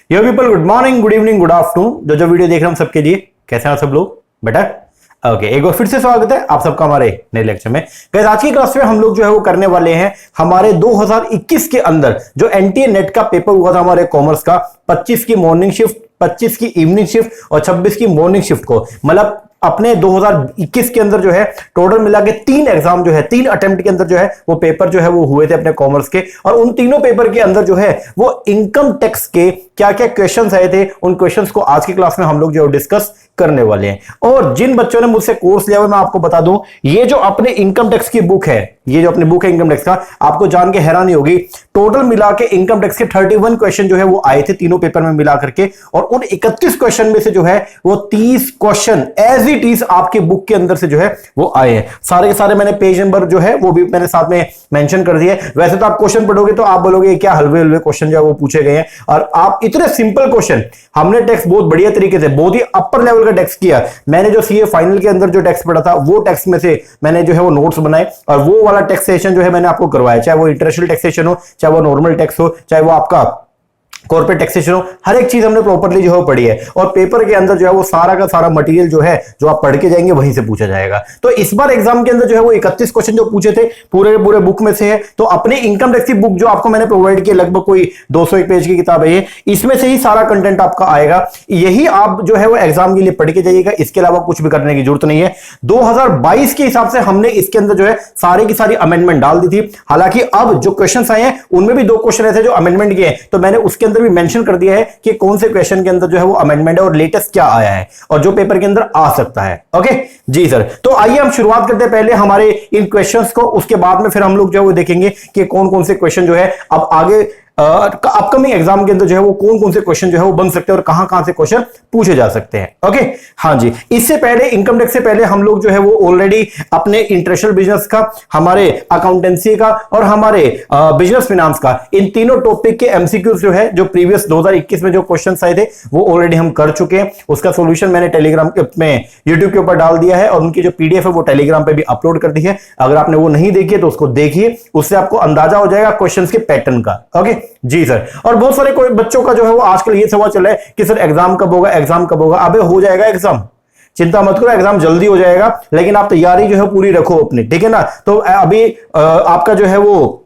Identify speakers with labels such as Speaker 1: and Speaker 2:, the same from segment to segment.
Speaker 1: यो people, good morning, good evening, good afternoon. जो video देख रहे हैं हम सबके लिए, कैसे हैं सब लोग बेटा? ओके, एक बार फिर से स्वागत है आप सबका हमारे नए लेक्चर में। गाइस, आज की क्लास में हम लोग जो है वो करने वाले हैं हमारे 2021 के अंदर जो एनटीए नेट का पेपर हुआ था हमारे कॉमर्स का, 25 की मॉर्निंग शिफ्ट, 25 की इवनिंग शिफ्ट और 26 की मॉर्निंग शिफ्ट को, मतलब अपने 2021 के अंदर जो है टोटल मिला के 3 एग्जाम जो है, 3 अटेम्प्ट के अंदर जो है वो पेपर जो है वो हुए थे अपने कॉमर्स के। और उन तीनों पेपर के अंदर जो है वो इनकम टैक्स के क्या क्या क्वेश्चंस आए थे, उन क्वेश्चंस को आज की क्लास में हम लोग जो डिस्कस करने वाले हैं। और जिन बच्चों ने मुझसे कोर्स लिया हुआ, मैं आपको बता दूं, ये जो अपने इनकम टैक्स की बुक है, ये जो अपनी बुक है इनकम टैक्स का, आपको जान के हैरानी होगी, टोटल मिला के इनकम टैक्स के 31 क्वेश्चन जो है वो आए थे तीनों पेपर में मिला करके। और उन 31 क्वेश्चन में से जो है वो 30 क्वेश्चन एज इट इज आपकी बुक के अंदर से जो है वो आए हैं। सारे के सारे मैंने पेज नंबर जो है वो भी मैंने साथ में मेंशन कर दिए। वैसे तो आप क्वेश्चन पढ़ोगे तो आप बोलोगे क्या हलवे हलवे क्वेश्चन जो है वो पूछे गए हैं, और आप इतने सिंपल क्वेश्चन, हमने टैक्स बहुत बढ़िया तरीके से, बहुत ही अपर लेवल का टैक्स किया। मैंने जो सीए फाइनल के अंदर जो टैक्स पढ़ा था वो टैक्स में से मैंने जो है वो नोट्स बनाए, और वो वाला टैक्सेशन जो है मैंने आपको करवाया, चाहे वो इंटरनेशनल टैक्सेशन हो, चाहे वो नॉर्मल टैक्स हो, चाहे वो आपका कॉर्पोरेट टैक्सेशन हो, हर एक चीज हमने प्रॉपर्ली जो है पढ़ी है। और पेपर के अंदर जो है वो सारा का सारा मटेरियल जो है जो आप पढ़ के जाएंगे वहीं से पूछा जाएगा। तो इस बार एग्जाम के अंदर जो है वो 31 क्वेश्चन जो पूछे थे पूरे पूरे बुक में से है। तो अपने इनकम टैक्स की बुक जो आपको मैंने प्रोवाइड की, लगभग कोई 201 पेज की किताब है ये, इसमें से ही सारा कंटेंट आपका आएगा। यही आप जो है वो एग्जाम के लिए पढ़ के जाइएगा, इसके अलावा कुछ भी करने की जरूरत नहीं है। 2022 के हिसाब से हमने इसके अंदर जो है सारी की सारी अमेंडमेंट डाल दी थी। हालांकि अब जो क्वेश्चन आए हैं उनमें भी 2 क्वेश्चन ऐसे जो अमेंडमेंट किए हैं, तो मैंने उसके अंदर भी मेंशन कर दिया है कि कौन से क्वेश्चन के अंदर जो है वो अमेंडमेंट है और लेटेस्ट क्या आया है और जो पेपर के अंदर आ सकता है। ओके जी सर, तो आइए हम शुरुआत करते हैं पहले हमारे इन क्वेश्चंस को, उसके बाद में फिर हम लोग जो है वो देखेंगे कि कौन कौन से क्वेश्चन जो है अब आगे अपकमिंग एग्जाम के अंदर जो है वो कौन कौन से क्वेश्चन जो है वो बन सकते हैं और कहां कहां से क्वेश्चन पूछे जा सकते हैं। ओके हाँ जी, इससे पहले इनकम टैक्स से पहले हम लोग जो है वो ऑलरेडी अपने इंटरनेशनल बिजनेस का, हमारे अकाउंटेंसी का और हमारे बिजनेस फाइनेंस का, इन तीनों टॉपिक के एमसीक्यूज जो है जो प्रीवियस 2021 में जो क्वेश्चन आए थे वो ऑलरेडी हम कर चुके हैं। उसका सोल्यूशन मैंने टेलीग्राम में यूट्यूब के ऊपर डाल दिया है और उनकी जो पीडीएफ है वो टेलीग्राम पे भी अपलोड कर दी है। अगर आपने वो नहीं देखी है तो उसको देखिए, उससे आपको अंदाजा हो जाएगा क्वेश्चन के पैटर्न का। ओके जी सर, और बहुत सारे कोई बच्चों का जो है वो आजकल ये सवाल चल रहा है कि सर एग्जाम कब होगा, एग्जाम कब होगा। अबे हो जाएगा एग्जाम, चिंता मत करो, एग्जाम जल्दी हो जाएगा, लेकिन आप तैयारी जो है पूरी रखो अपनी, ठीक है ना। तो अभी आपका जो है वो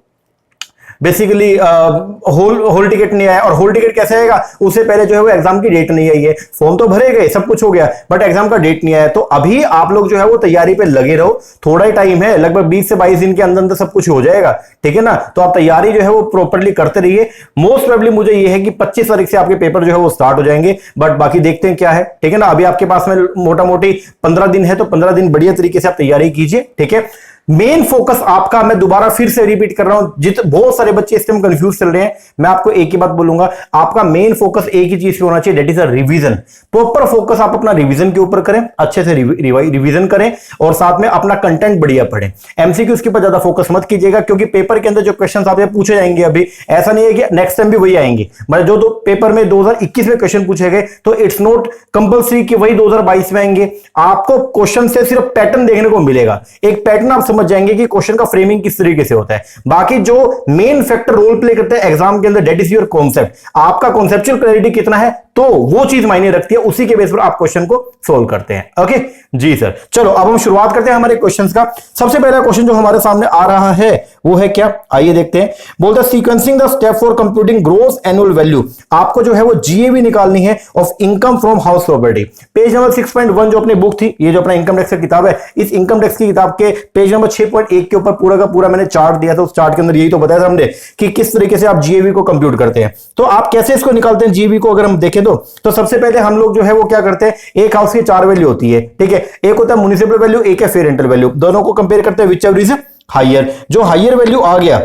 Speaker 1: बेसिकली होल टिकट नहीं आया, और होल टिकट कैसे आएगा, उससे पहले जो है वो एग्जाम की डेट नहीं आई है। फॉर्म तो भरे गए, सब कुछ हो गया, बट एग्जाम का डेट नहीं आया। तो अभी आप लोग जो है वो तैयारी पे लगे रहो, थोड़ा ही टाइम है, लगभग 20 से 22 दिन के अंदर अंदर सब कुछ हो जाएगा, ठीक है ना। तो आप तैयारी जो है वो प्रॉपर्ली करते रहिए। मोस्ट प्रोबेबली मुझे ये है कि 25 तारीख से आपके पेपर जो है वो स्टार्ट हो जाएंगे, बट बाकी देखते हैं क्या है, ठीक है ना। अभी आपके पास में मोटा मोटी 15 दिन है, तो 15 दिन बढ़िया तरीके से आप तैयारी कीजिए, ठीक है। मेन फोकस आपका, मैं दोबारा फिर से रिपीट कर रहा हूं, बहुत सारे बच्चे इस टाइम कंफ्यूज चल रहे हैं, मैं आपको एक ही बात बोलूंगा, आपका मेन फोकस एक ही चीज पे होना चाहिए, that is a revision. Proper focus आप अपना रिवीजन के ऊपर करें, अच्छे से रिवीजन करें, और साथ में अपना कंटेंट बढ़िया पढ़ें। एमसीक्यूज के ऊपर ज्यादा फोकस मत कीजिएगा, क्योंकि पेपर के अंदर जो क्वेश्चन आपसे पूछे जाएंगे अभी, ऐसा नहीं है कि नेक्स्ट टाइम भी वही आएंगे। मतलब जो पेपर में 2021 में क्वेश्चन पूछे गए, तो इट्स नॉट कंपल्सरी कि वही 2022 में आएंगे। आपको क्वेश्चन से सिर्फ पैटर्न देखने को मिलेगा, एक पैटर्न आप समझ जाएंगे कि क्वेश्चन का फ्रेमिंग किस तरीके से होता है। बाकी जो मेन फैक्टर रोल प्ले करता है एग्जाम के अंदर, दैट इज योर कॉन्सेप्ट। आपका कॉन्सेप्चुअल क्लैरिटी कितना है, तो वो चीज मायने रखती है, उसी के बेस पर आप क्वेश्चन को सोल्व करते हैं। ओके जी सर, चलो अब हम शुरुआत करते हैं हमारे क्वेश्चंस का। सबसे पहला क्वेश्चन जो हमारे सामने आ रहा है वो है क्या, आइए देखते हैं। बोलते हैं sequencing the step for computing gross annual value. आपको जो है वो जीएवी निकालनी है of income from house property. Page number 6.1 जो अपनी बुक थी, ये जो अपना इनकम टैक्स की किताब है, इस इनकम टैक्स की किताब के पेज नंबर 6.1 के ऊपर पूरा का पूरा मैंने चार्ट दिया था। उस चार्ट के अंदर यही तो बताया था हमने कि किस तरीके से आप जीएवी को कंप्यूट करते हैं। तो आप कैसे इसको निकालते हैं जीएवी को, अगर हम देखें तो सबसे पहले हम लोग जो है वो क्या करते हैं, एक हाउस की 4 वैल्यू होती है, ठीक है। एक होता है म्युनिसिपल वैल्यू, एक है फेयर रेंटल वैल्यू। दोनों को कंपेयर करते हैं, विच एवर इज हायर। जो हायर वैल्यू आ गया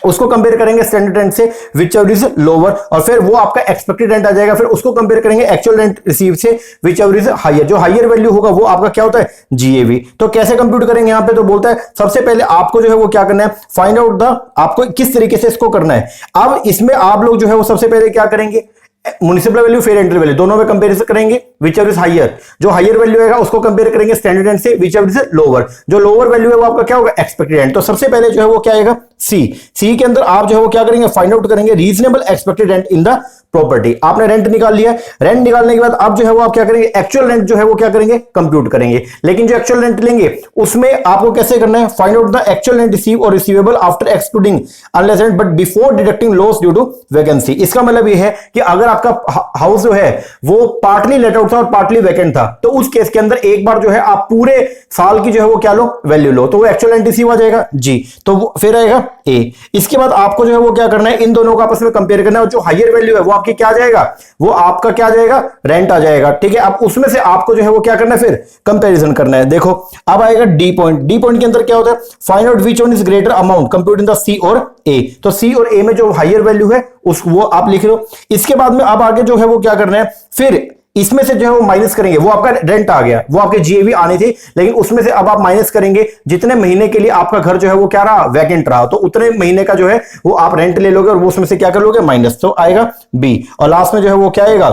Speaker 1: उसको कंपेयर करेंगे स्टैंडर्ड रेंट से, विच एवर इज लोअर, और फिर वो आपका एक्सपेक्टेड रेंट आ जाएगा। फिर उसको कंपेयर करेंगे एक्चुअल रेंट रिसीव से, विच एवर इज हायर। जो हायर वैल्यू होगा वो आपका क्या होता है, जीएवी। तो कैसे कंप्यूट करेंगे यहाँ पे, तो बोलता है सबसे पहले आपको जो है वो क्या करना है, फाइंड आउट द, आपको किस तरीके से इसको करना है। अब इसमें आप लोग जो है वो सबसे पहले क्या करेंगे, municipal value fair rental value दोनों में कंपेरिजन करेंगे, विच एवर इज हायर। जो हायर वैल्यू आएगा उसको कंपेयर करेंगे स्टैंडर्ड रेंट से, विच एवर इज लोअर। जो लोअर वैल्यू है वो आपका क्या होगा, एक्सपेक्टेड रेंट। तो सबसे पहले जो है वो क्या आएगा, सी के अंदर आप जो है वो क्या करेंगे, फाइंड आउट करेंगे reasonable expected rent in the property. आपने रेंट निकाल लिया, रेंट निकालने के बाद आप जो है वो आप क्या करेंगे, एक्चुअल रेंट जो है वो क्या करेंगे, कंप्यूट करेंगे। लेकिन जो एक्चुअल रेंट लेंगे उसमें आपको कैसे करना है, find out the actual rent receive or receivable after excluding unless rent but before deducting loss due to vacancy. इसका मतलब ये है कि अगर आपका हाउस जो है वो पार्टली लेट आउट था और पार्टली वैकेंट था, तो उस केस के अंदर एक बार जो है आप पूरे साल की जो है वो क्या लो, वैल्यू लो, तो वो एक्चुअल रेंट रिसीव आ जाएगा जी, तो वो फिर आएगा ए। इसके बाद आपको जो है वो क्या करना है, इन दोनों को आपस में कंपेयर करना है, और जो हायर वैल्यू है वो आपकी क्या आ जाएगा, वो आपका क्या आ जाएगा, रेंट आ जाएगा। ठीक है, अब उसमें से आपको जो है वो क्या करना है, फिर कंपैरिजन करना है। देखो अब आएगा डी पॉइंट। डी पॉइंट के अंदर क्या होता है, find out which one is greater amount compute in the C or A. तो सी और ए में जो हायर वैल्यू है उस वो आप लिख लो। इसके बाद में अब आगे जो है वो क्या करना है, फिर इसमें से जो है वो माइनस करेंगे, वो आपका रेंट आ गया, वो आपके जीएवी आनी थी, लेकिन उसमें से अब आप माइनस करेंगे जितने महीने के लिए आपका घर जो है वो क्या रहा, वैकेंट रहा, तो उतने महीने का जो है वो आप रेंट ले लोगे और वो उसमें से क्या कर लोगे, माइनस, तो आएगा बी। और लास्ट में जो है वो क्या आएगा,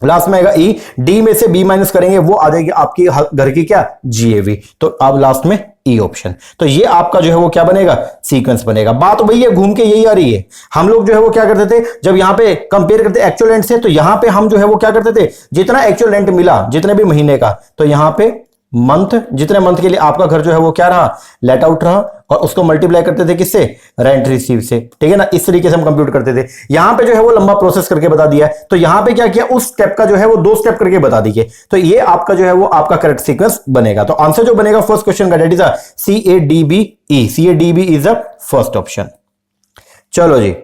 Speaker 1: लास्ट में आएगा ई। डी में से बी माइनस करेंगे, वो आ जाएगी आपकी घर की क्या, जीएवी, तो अब लास्ट में ई ऑप्शन। तो ये आपका जो है वो क्या बनेगा, सीक्वेंस बनेगा। बात वही है, घूम के यही आ रही है। हम लोग जो है वो क्या करते थे, जब यहां पे कंपेयर करते एक्चुअल रेंट से, तो यहां पे हम जो है वो क्या करते थे, जितना एक्चुअल रेंट मिला जितने भी महीने का, तो यहां पे मंथ, जितने मंथ के लिए आपका घर जो है वो क्या रहा, लेट आउट रहा, और उसको मल्टीप्लाई करते थे किससे, रेंट रिसीव से। ठीक है ना, इस तरीके से हम कंप्यूट करते थे। यहां पे जो है वो लंबा प्रोसेस करके बता दिया, तो यहां पे क्या किया, उस स्टेप का जो है वो 2 स्टेप करके बता दीजिए, तो ये आपका जो है वो आपका करेक्ट सीक्वेंस बनेगा। तो आंसर जो बनेगा फर्स्ट क्वेश्चन का, that is CADBE। CADBE is the first option. चलो जी,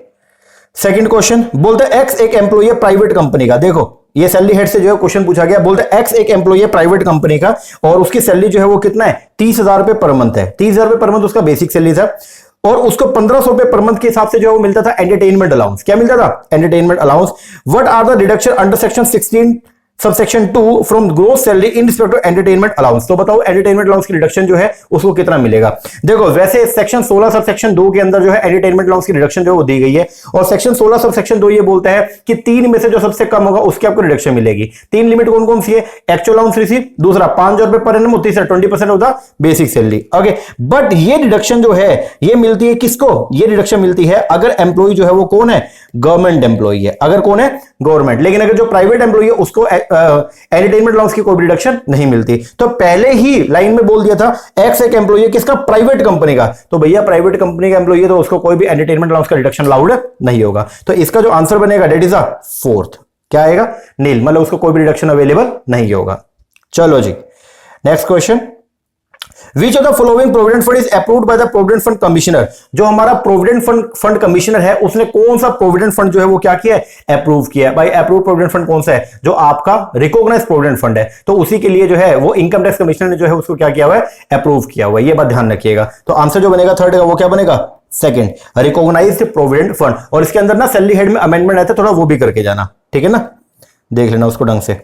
Speaker 1: सेकंड क्वेश्चन बोलते हैं एक्स एक एम्प्लॉय है प्राइवेट कंपनी का। देखो ये सैलरी हेड से जो है क्वेश्चन पूछा गया, बोलते हैं एक्स एक एम्प्लॉय है प्राइवेट कंपनी का और उसकी सैलरी जो है वो कितना है, 30,000 रुपए पर मंथ है। 30,000 रुपए पर मंथ उसका बेसिक सैलरी था, और उसको 1500 रुपए पर मंथ के हिसाब से जो है वो मिलता था एंटरटेनमेंट अलाउंस। क्या मिलता था, entertainment allowance. What are the deduction under section 16 subsection 2 from gross salary in respect to entertainment allowance. तो बताओ एंटरटेनमेंट अलाउंस की रिडक्शन जो है उसको कितना मिलेगा। देखो वैसे सेक्शन 16 सबसेक्शन 2 के अंदर जो है एंटरटेनमेंट अलाउंस की रिडक्शन जो है वो दी गई है, और सेक्शन 16 सबसेक्शन 2 ये बोलता है कि 3 में से जो सबसे कम होगा उसकी आपको रिडक्शन मिलेगी। 3 लिमिट कौन कौन सी है, एक्चुअल अलाउंस रिसीव, दूसरा 5,000 रुपए पर एनम, तीसरा 20% of the basic salary. Okay, but ये रिडक्शन जो है ये मिलती है किसको, ये रिडक्शन मिलती है अगर एम्प्लॉय जो है वो कौन है, गवर्नमेंट एम्प्लॉय है। अगर कौन है, गवर्नमेंट। लेकिन अगर जो प्राइवेट एम्प्लॉय है उसको एंटरटेनमेंट अलाउंस की कोई रिडक्शन नहीं मिलती। तो पहले ही लाइन में बोल दिया था एक्स एक एम्प्लॉय है किसका, प्राइवेट कंपनी का, तो भैया प्राइवेट कंपनी का एम्प्लॉय है तो उसको कोई भी एंटरटेनमेंट अलाउंस का रिडक्शन लाउड नहीं होगा। तो इसका जो आंसर बनेगा दैट इज अ फोर्थ, क्या आएगा, नील, मतलब उसको कोई भी रिडक्शन अवेलेबल नहीं होगा। चलो जी, next question, Which of the following provident fund is approved by the provident fund commissioner? जो हमारा provident fund commissioner है उसने कौन सा provident fund जो है वो क्या किया है, अप्रूव किया है। भाई अप्रूव provident fund कौन सा है, जो आपका रिकॉग्नाइज provident fund है, तो उसी के लिए जो है वो इनकम टैक्स कमिश्नर ने जो है उसको क्या किया हुआ है, अप्रूव किया हुआ है। ये बात ध्यान रखिएगा। तो आंसर जो बनेगा थर्ड का वो क्या बनेगा, सेकंड, रिकॉग्नाइज्ड प्रोविडेंट फंड। और इसके अंदर ना सैलरी हेड में अमेंडमेंट आता है, थोड़ा वो भी करके जाना, ठीक है ना, देख लेना उसको ढंग से।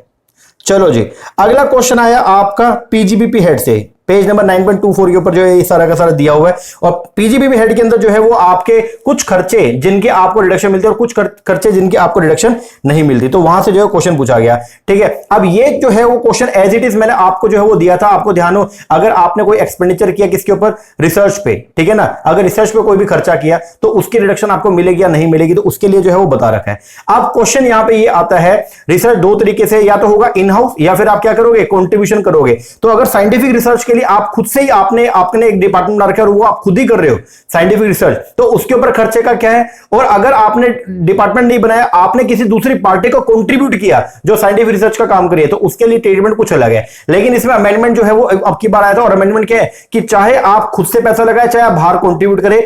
Speaker 1: चलो जी, अगला क्वेश्चन आया आपका पीजीबीपी हेड से, पेज नंबर 9.24 के ऊपर जो है ये सारा का सारा दिया हुआ है। और पीजीबीपी हेड के अंदर जो है वो आपके कुछ खर्चे जिनके आपको रिडक्शन मिलते हैं और कुछ खर्चे जिनके आपको रिडक्शन नहीं मिलती, तो वहां से जो है क्वेश्चन पूछा गया। ठीक है, अब ये जो है वो क्वेश्चन एज इट इज मैंने आपको जो है वो दिया था, आपको ध्यान हो, अगर आपने कोई एक्सपेंडिचर किया किसके ऊपर, रिसर्च पे, ठीक है ना, अगर रिसर्च पे कोई भी खर्चा किया तो उसकी रिडक्शन आपको मिलेगी या नहीं मिलेगी, तो उसके लिए जो है वो बता रखा है। अब क्वेश्चन यहां पे ये आता है, रिसर्च दो तरीके से, या तो होगा इन हाउस या फिर आप क्या करोगे, कॉन्ट्रीब्यूशन करोगे। तो अगर साइंटिफिक रिसर्च के लिए आप खुद से ही आपने एक डिपार्टमेंट बना रखा है और वो आप खुद ही कर रहे हो साइंटिफिक रिसर्च, तो उसके ऊपर खर्चे का क्या है। और अगर आपने डिपार्टमेंट नहीं बनाया, आपने किसी दूसरी पार्टी को कंट्रीब्यूट किया जो साइंटिफिक रिसर्च का काम करिए, तो उसके लिए ट्रीटमेंट कुछ अलग है। लेकिन इसमें अमेंडमेंट जो है वो अब की बार आया था, और अमेंडमेंट क्या है कि चाहे आप खुद से पैसा लगाए चाहे आप बाहर कंट्रीब्यूट करें,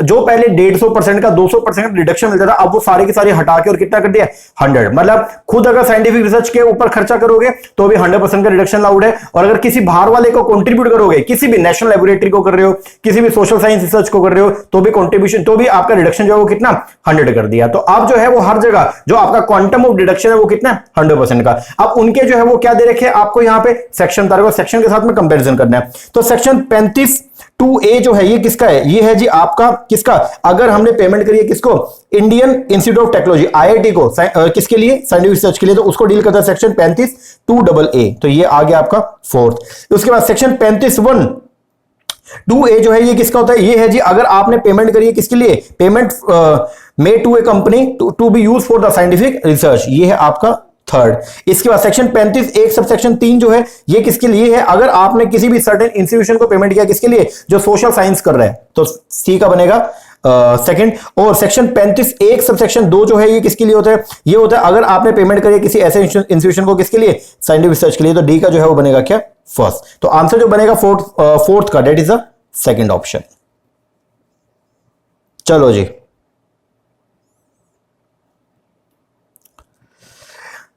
Speaker 1: जो पहले 150% का 200% रिडक्शन मिलता था, अब वो सारे की सारी हटा के और कितना कर दिया, 100। मतलब खुद अगर साइंटिफिक रिसर्च के ऊपर खर्चा करोगे तो भी 100% का रिडक्शन लाउड है, और अगर किसी बाहर वाले को कंट्रीब्यूट करोगे, किसी भी नेशनल लेबोरेटरी को कर रहे हो, किसी भी सोशल साइंस रिसर्च को कर रहे हो, तो भी कंट्रीब्यूशन, तो भी आपका रिडक्शन जो है वो कितना, 100 कर दिया। तो अब जो है वो हर जगह जो आपका क्वांटम ऑफ डिडक्शन है वो कितना, 100% का। अब उनके जो है वो क्या दे रखे हैं आपको, यहाँ पे सेक्शन तारीख और सेक्शन के साथ में कंपेरिजन करना है। तो सेक्शन 35(2)(a) जो है ये किसका है, ये है जी आपका किसका, अगर हमने पेमेंट करी है किसको, Indian institute of technology IIT को, किसके लिए, साइंटिफिक रिसर्च के लिए, तो उसको डील करता है सेक्शन 35(2)(a). तो ये आ गया आपका फोर्थ। उसके बाद सेक्शन 35(1)(2)(a) जो है ये किसका होता है, ये है जी अगर आपने पेमेंट करी है किसके लिए, payment made to a company to be used for the scientific research, ये है आपका थर्ड। इसके बाद सेक्शन 35 एक सब सेक्शन 3 जो है ये किसके लिए है, अगर आपने किसी भी सर्टेन इंस्टीट्यूशन को पेमेंट किया, किसके लिए, जो सोशल साइंस कर रहा है, तो सी का बनेगा सेकंड। और सेक्शन 35 एक सब सेक्शन 2 जो है ये किसके लिए होता है, ये होता है अगर आपने पेमेंट करी किसी ऐसे इंस्टीट्यूशन को, किसके लिए, साइंटिफिक रिसर्च के लिए, तो डी का जो है वो बनेगा क्या, फर्स्ट। तो आंसर जो बनेगा फोर्थ का, that is the second option. चलो जी,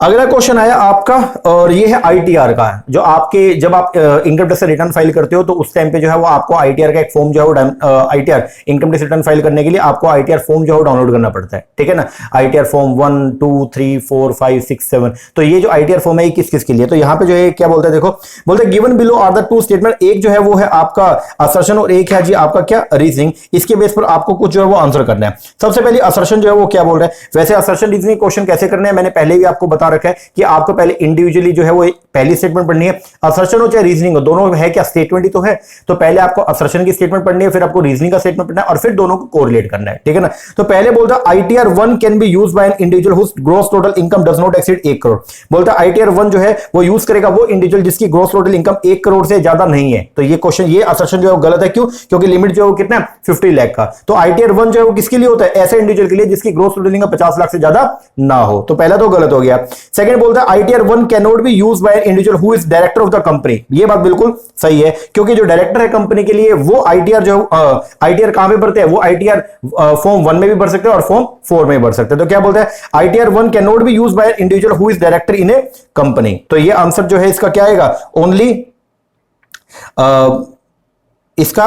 Speaker 1: अगला क्वेश्चन आया आपका, और ये है आईटीआर का, जो आपके जब आप इनकम टैक्स रिटर्न फाइल करते हो तो उस टाइम पे जो है वो आपको आईटीआर का एक फॉर्म जो है वो ITR income tax return file करने के लिए आपको आईटीआर फॉर्म जो है डाउनलोड करना पड़ता है, ठीक है ना। आईटीआर फॉर्म 1 2 3 4 5 6 7, तो ये जो आईटीआर फॉर्म है ये किस किस के लिए, तो यहाँ पे जो है क्या बोलता है, देखो बोलते हैं given below are the two statement, एक जो है वो है आपका असर्शन और एक है जी आपका क्या, रीजनिंग। इसके बेस पर आपको कुछ जो है वो आंसर करना है। सबसे पहले असर्शन जो है वो क्या बोल रहा है, वैसे असर्शन रीजनिंग क्वेश्चन कैसे करने हैं मैंने पहले भी आपको बता रखा है कि आपको पहले इंडिविजुअली जो है वो पहली स्टेटमेंट पढ़नी है, असर्शन हो चाहे रीजनिंग हो, दोनों है क्या, स्टेटमेंट ही तो है। तो पहले आपको असर्शन की स्टेटमेंट पढ़नी है, फिर आपको रीजनिंग का स्टेटमेंट पढ़ना है, और फिर दोनों को कोरिलेट करना है, ठीक है ना। तो पहले बोलता है ITR 1 can be used by an individual whose gross total income does not exceed 1 crore. बोलता है आईटीआर 1 जो है वो यूज करेगा वो इंडिविजुअल जिसकी ग्रॉस टोटल इनकम 1 करोड़ से ज्यादा नहीं है। तो ये क्वेश्चन, ये असर्शन जो है वो गलत है, क्यों, क्योंकि लिमिट जो है वो कितना है, 50 लाख का। तो आईटीआर 1 जो है वो किसके लिए होता है, ऐसे इंडिविजुअल के लिए जिसकी ग्रॉस टोटल इनकम 50 लाख से ज्यादा ना हो। तो पहला तो गलत हो गया। सेकंड बोलता है ITR 1 can not be used by an individual who is director of the company. ये बात बिल्कुल सही है, क्योंकि जो डायरेक्टर है कंपनी के लिए वो आईटीआर जो आईटीआर कहां पे भरते हैं, वो आईटीआर फॉर्म 1 में भी भर सकते हैं और फॉर्म 4 में भी भर सकते हैं। तो क्या बोलते हैं ITR 1 can not be used by an individual who is director in A company. तो ये आंसर जो है इसका क्या आएगा, ओनली इसका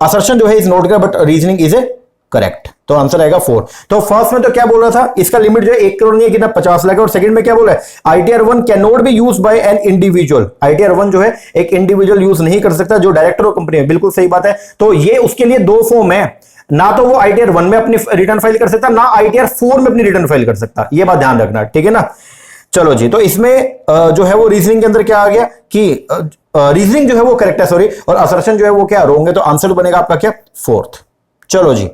Speaker 1: असर्शन जो है is not but reasoning is A correct. तो आंसर आएगा 4। तो फर्स्ट में तो क्या बोल रहा था, इसका लिमिट जो है 1 करोड़ नहीं है, कितना 50 लाख है। और सेकंड में क्या बोला है, ITR 1 can not be used by an individual. ITR 1 जो है एक इंडिविजुअल यूज नहीं कर सकता जो डायरेक्टर ऑफ कंपनी है, बिल्कुल सही बात है। तो ये उसके लिए 2 फॉर्म है, ना तो वो आईटीआर 1 में अपनी रिटर्न फाइल कर सकता, ना आईटीआर 4 में अपनी रिटर्न फाइल कर सकता। ये बात ध्यान रखना, ठीक है ना। चलो जी, तो इसमें जो है वो रीजनिंग के अंदर क्या आ गया कि रीजनिंग जो है वो करेक्ट है, सॉरी, और असर्शन जो है वो क्या रॉन्ग है। तो आंसर बनेगा आपका क्या, 4th। चलो जी,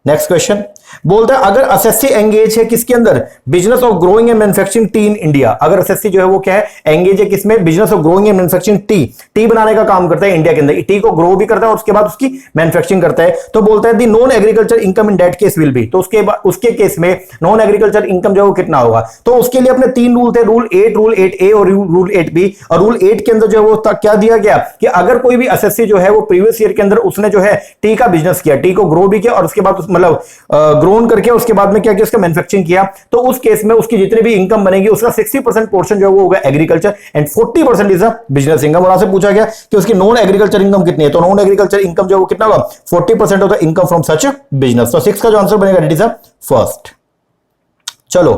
Speaker 1: नेक्स्ट क्वेश्चन बोलता है अगर एसएससी एंगेज है किसके अंदर, business of growing and manufacturing T in India. अगर एसएससी जो है वो क्या है, एंगेज है किसमें, business of growing and manufacturing T बनाने का काम करता है इंडिया के अंदर, टी को ग्रो भी करता है और उसके बाद उसकी मैन्युफैक्चरिंग करता है। तो बोलता है the non agriculture income in that case will be. तो उसके केस में नॉन एग्रीकल्चर इनकम जो है वो कितना होगा। तो उसके लिए अपने 3 रूल थे, रूल 8, रूल 8A और रूल 8B। और रूल 8 के अंदर जो है वो क्या दिया गया कि अगर कोई भी एसएससी जो है वो प्रीवियस ईयर के अंदर उसने जो है टी का बिजनेस किया, टी को ग्रो भी किया और उसके बाद मतलब ग्रोन करके उसके बाद में क्या किया, उसका मैन्युफैक्चरिंग किया, तो उस केस में उसकी जितनी भी इनकम बनेगी उसका 60% पोर्शन जो है वो होगा agriculture and 40% is a business income. और आपसे पूछा गया कि उसकी नॉन एग्रीकल्चर इनकम कितनी है, तो नॉन एग्रीकल्चर इनकम जो है वो कितना होगा, 40% of the income from such business. तो 6 का जो आंसर बनेगा, इट इज अ फर्स्ट। चलो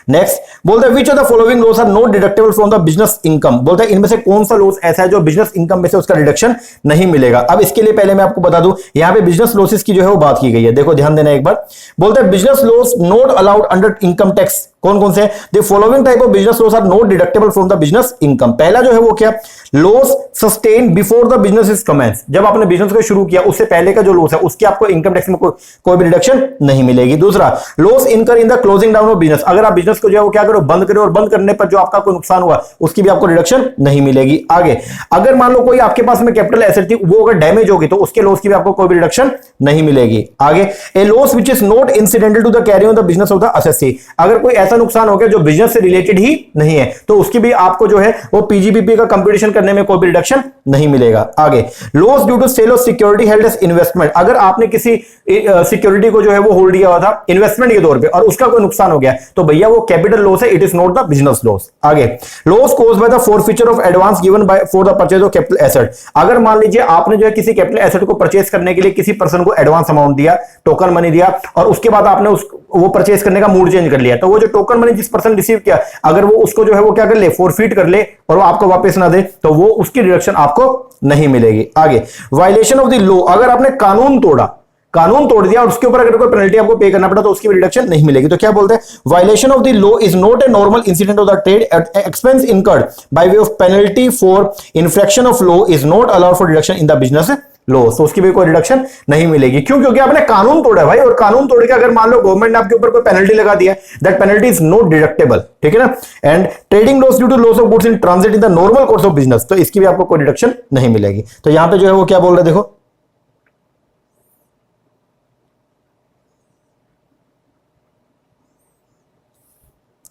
Speaker 1: नेक्स्ट बोलता है which of the following loss are not deductible from the business income. बोलता है इनमें से कौन सा लॉस ऐसा है जो बिजनेस इनकम में से उसका रिडक्शन नहीं मिलेगा। अब इसके लिए पहले मैं आपको बता दूं, यहां पे बिजनेस लॉसेस की जो है वो बात की गई है, देखो ध्यान देना एक बार। बोलता है business loss not allowed under income tax. कौन कौन से, the following type of business loss are not deductible from the business income. पहला जो है वो क्या, loss sustain before the business is commence. जब आपने बिजनेस को शुरू किया उससे पहले का जो लॉस है उसकी आपको इनकम टैक्स में कोई भी रिडक्शन नहीं मिलेगी। दूसरा, लॉस इनकर इन the closing down of business. अगर आप बिजनेस को जो है वो क्या करो, बंद करो, और बंद करने पर जो आपका कोई नुकसान हुआ उसकी भी आपको रिडक्शन नहीं मिलेगी। आगे, अगर मान लो कोई आपके पास में कैपिटल एसेट थी, वो अगर डैमेज होगी तो उसके लॉस की भी आपको कोई भी रिडक्शन नहीं मिलेगी। आगे, a loss which is not incidental to the carrying of the business of the SSC. अगर कोई ऐसा नुकसान हो गया जो बिजनेस से रिलेटेड ही नहीं है तो उसकी भी आपको जो है वो पीजीबीपी का कंपटीशन करने में कोई भी रिडक्शन नहीं मिलेगा। आगे, loss due to sale of security held as investment. अगर आपने किसी सिक्योरिटी को जो है वो होल्ड किया हुआ था इन्वेस्टमेंट के तौर पे और उसका कोई नुकसान हो गया तो भैया वो कैपिटल लॉस है, it is not the business loss. आगे, loss caused by the forfeiture of advance given by for the purchase of capital asset. अगर मान लीजिए आपने जो है किसी कैपिटल एसेट को परचेज करने के लिए किसी पर्सन को एडवांस अमाउंट दिया, टोकन मनी दिया, और उसके बाद आपने वो परचेज करने का मूड चेंज कर लिया, तो वो जो टोकन मनी जिस पर्सन रिसीव किया अगर वो उसको जो है वो क्या कर ले, फॉरफीट कर ले और वो आपको वापस ना दे तो वो उसकी डिडक्शन आपको नहीं मिलेगी। आगे, वायलेशन ऑफ द लॉ। अगर आपने कानून तोड़ दिया और उसके ऊपर अगर कोई पेनल्टी आपको पे करना पड़ा तो उसकी रिडक्शन नहीं मिलेगी। तो क्या बोलते हैं, violation of the law is not a normal incident of the trade, expense incurred by way of penalty for infarction of law is not allowed for deduction in the business loss, तो उसकी भी कोई deduction नहीं मिलेगी। क्यों? क्योंकि आपने कानून तोड़ा है भाई, और कानून तोड़ के अगर मान लो गवर्नमेंट ने आपके ऊपर कोई पेनल्टी लगा दिया, that penalty is not deductible, ठीक है ना। And trading loss due to loss of goods in transit in the normal course of business, तो इसकी भी आपको कोई डिडक्शन नहीं मिलेगी। तो यहां पे जो है वो क्या बोल रहे हैं, देखो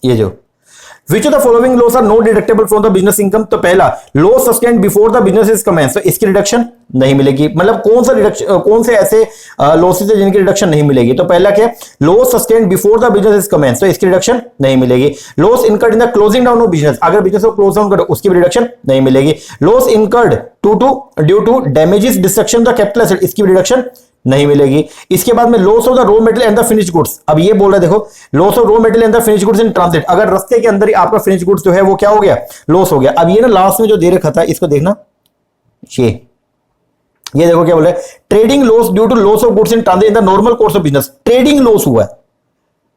Speaker 1: ये जो Which of the following loss are not deductible from the business income? तो पहला loss sustained before the business is commenced, तो इसकी रिडक्शन नहीं मिलेगी। मतलब कौन सा रिडक्शन, कौन से ऐसे लॉसेस है जिनकी रिडक्शन नहीं मिलेगी? तो पहला क्या है, loss sustained before the business is commence, तो इसकी रिडक्शन नहीं मिलेगी। Loss incurred in the closing down of business, अगर बिजनेस को क्लोज डाउन करो उसकी भी रिडक्शन नहीं मिलेगी। Loss incurred due to damages destruction the capital asset, इसकी भी रिडक्शन नहीं मिलेगी। इसके बाद में loss of the raw material and the finished goods, अब ये बोल रहे हैं देखो, loss of raw material and the finished goods in transit, अगर रास्ते के अंदर ही आपका फिनिश्ड गुड्स जो है वो क्या हो गया, लॉस हो गया। अब ये ना लास्ट में जो दे रखा था इसको देखना, ये देखो क्या बोल रहे हैं, trading loss due to loss of goods in transit in the normal course of business, trading loss हुआ है,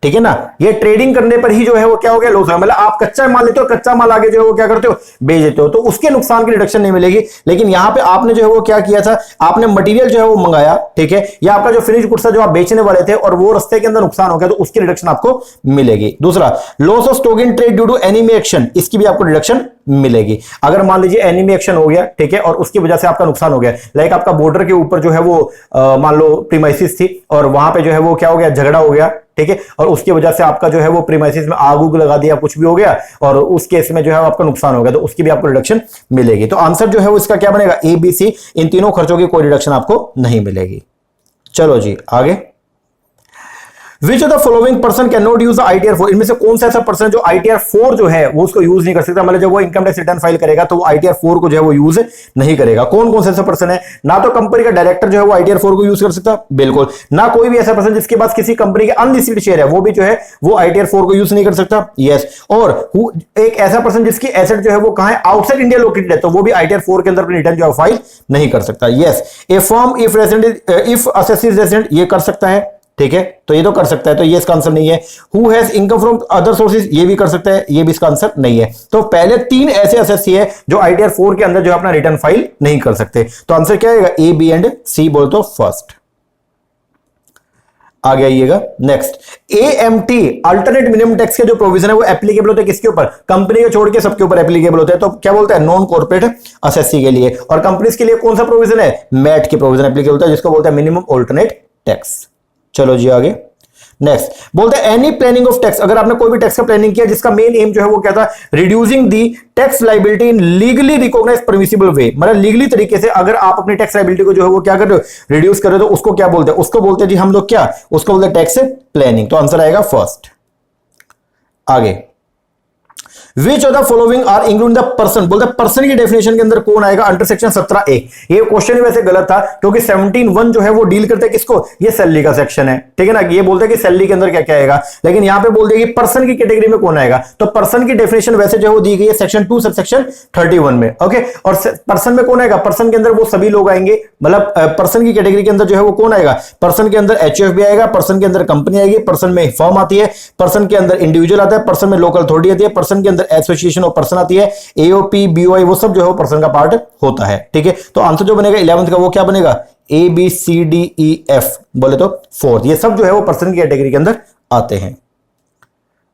Speaker 1: ठीक है ना। ये ट्रेडिंग करने पर ही जो है वो क्या हो गया, लॉस है। मतलब आप कच्चा माल लेते हो, कच्चा माल आगे जो है वो क्या करते हो, बेच देते हो, तो उसके नुकसान की रिडक्शन नहीं मिलेगी। लेकिन यहां पे आपने जो है वो क्या किया था, आपने मटेरियल जो है वो मंगाया, ठीक है, या आपका जो फिनिश गुड्स था जो आप बेचने वाले थे और वो रास्ते के अंदर नुकसान हो गया, तो उसकी रिडक्शन आपको मिलेगी। दूसरा, loss of stock in trade due to enemy action, इसकी भी आपको रिडक्शन मिलेगी। अगर मान लीजिए एनिमी एक्शन हो गया, ठीक है, और उसकी वजह से आपका नुकसान हो गया, लाइक आपका बॉर्डर के ऊपर जो है वो मान लो प्रीमाइसिस थी और वहां पे जो है वो क्या हो गया, झगड़ा हो गया, ठीक है, और उसकी वजह से आपका जो है वो प्रीमाइसिस में आग उग लगा दिया, कुछ भी हो गया, और उस केस में जो है आपका नुकसान हो गया, तो उसकी भी आपको रिडक्शन मिलेगी। तो आंसर जो है वो इसका क्या बनेगा, ए बी सी, इन तीनों खर्चों की कोई रिडक्शन आपको नहीं मिलेगी। चलो जी आगे, Which of the following person cannot use the ITR 4, इनमें से कौन सा ऐसा पर्सन जो ITR 4 जो है वो उसको यूज नहीं कर सकता, मतलब जब वो इनकम टैक्स रिटर्न फाइल करेगा तो वो ITR 4 को जो है वो यूज नहीं करेगा। कौन कौन सा ऐसा पर्सन है? ना तो कंपनी का डायरेक्टर जो है वो ITR 4 को यूज कर सकता, बिल्कुल, ना कोई भी ऐसा पर्सन जिसके पास किसी कंपनी के अनलिस्टेड शेयर है वो भी जो है वो ITR 4 को यूज नहीं कर सकता, यस। और एक ऐसा पर्सन जिसकी एसेट जो है वो कहां है, आउटसाइड इंडिया लोकेटेड है, तो वो भी ITR 4 के अंदर अपनी रिटर्न जो है फाइल नहीं कर सकता, yes. A firm if resident, if assessees resident, ये कर सकता है, ठीक है, तो ये तो कर सकता है, तो ये इसका आंसर नहीं है। Who has income from other sources, ये भी कर सकता है, ये भी इसका आंसर नहीं है। तो पहले तीन ऐसे एसएससी है जो ITR 4 के अंदर जो अपना रिटर्न फाइल नहीं कर सकते, तो आंसर क्या आएगा, ए बी एंड सी बोल तो फर्स्ट। आगे आइएगा next, AMT alternate minimum tax के जो प्रोविजन है वो एप्लीकेबल होते हैं किसके ऊपर, कंपनी को छोड़ के सबके ऊपर एप्लीकेबल होते हैं, तो क्या बोलते हैं, नॉन कॉर्पोरेट असेसी के लिए। और कंपनीज के लिए कौन सा प्रोविजन है, मैट की प्रोविजन एप्लीकेबल होता है, जिसको बोलते हैं मिनिमम अल्टरनेट टैक्स। चलो जी आगे नेक्स्ट, बोलते हैं एनी प्लानिंग ऑफ टैक्स, अगर आपने कोई भी टैक्स का प्लानिंग किया जिसका मेन एम जो है वो क्या था, reducing the tax liability in legally recognised permissible way, मतलब लीगली तरीके से अगर आप अपनी टैक्स लाइबिलिटी को जो है वो क्या कर रहे हो, रिड्यूस कर रहे हो, तो उसको क्या बोलते हैं, उसको बोलते हैं जी हम लोग क्या, उसको बोलते हैं टैक्स प्लानिंग, तो आंसर आएगा फर्स्ट। आगे, Which of the following are including the person, बोलते हैं पर्सन की डेफिनेशन के अंदर कौन आएगा, अंडर सेक्शन 17A। ये क्वेश्चन ही वैसे गलत था क्योंकि 17(1) जो है वो डील करते हैं किसको, ये सैलरी का सेक्शन है, ठीक है ना, ये बोलते हैं कि सैलरी के अंदर क्या क्या आएगा, लेकिन यहां पे बोलते हैं कि पर्सन की कैटेगरी में कौन आएगा, तो पर्सन की डेफिनेशन वैसे जो है वो दी गई है सेक्शन 2 सबसेक्शन 31 में, ओके। और पर्सन में कौन आएगा, पर्सन के अंदर वो सभी लोग आएंगे, मतलब पर्सन की कैटेगरी के अंदर जो है वो कौन आएगा, पर्सन के अंदर HUF भी आएगा, पर्सन के अंदर कंपनी आएगी, पर्सन में फर्म आती है, पर्सन के अंदर इंडिविजुअल आता है, पर्सन में लोकल अथॉरिटी आती है, पर्सन के अंदर एसोसिएशन ऑफ पर्सन आती है, AOP BOI वो सब जो है वो पर्सन का पार्ट होता है, ठीक है। तो आंसर जो बनेगा 11th का वो क्या बनेगा, ABCDEF बोले तो 4th, ये सब जो है वो पर्सन की कैटेगरी के अंदर आते हैं।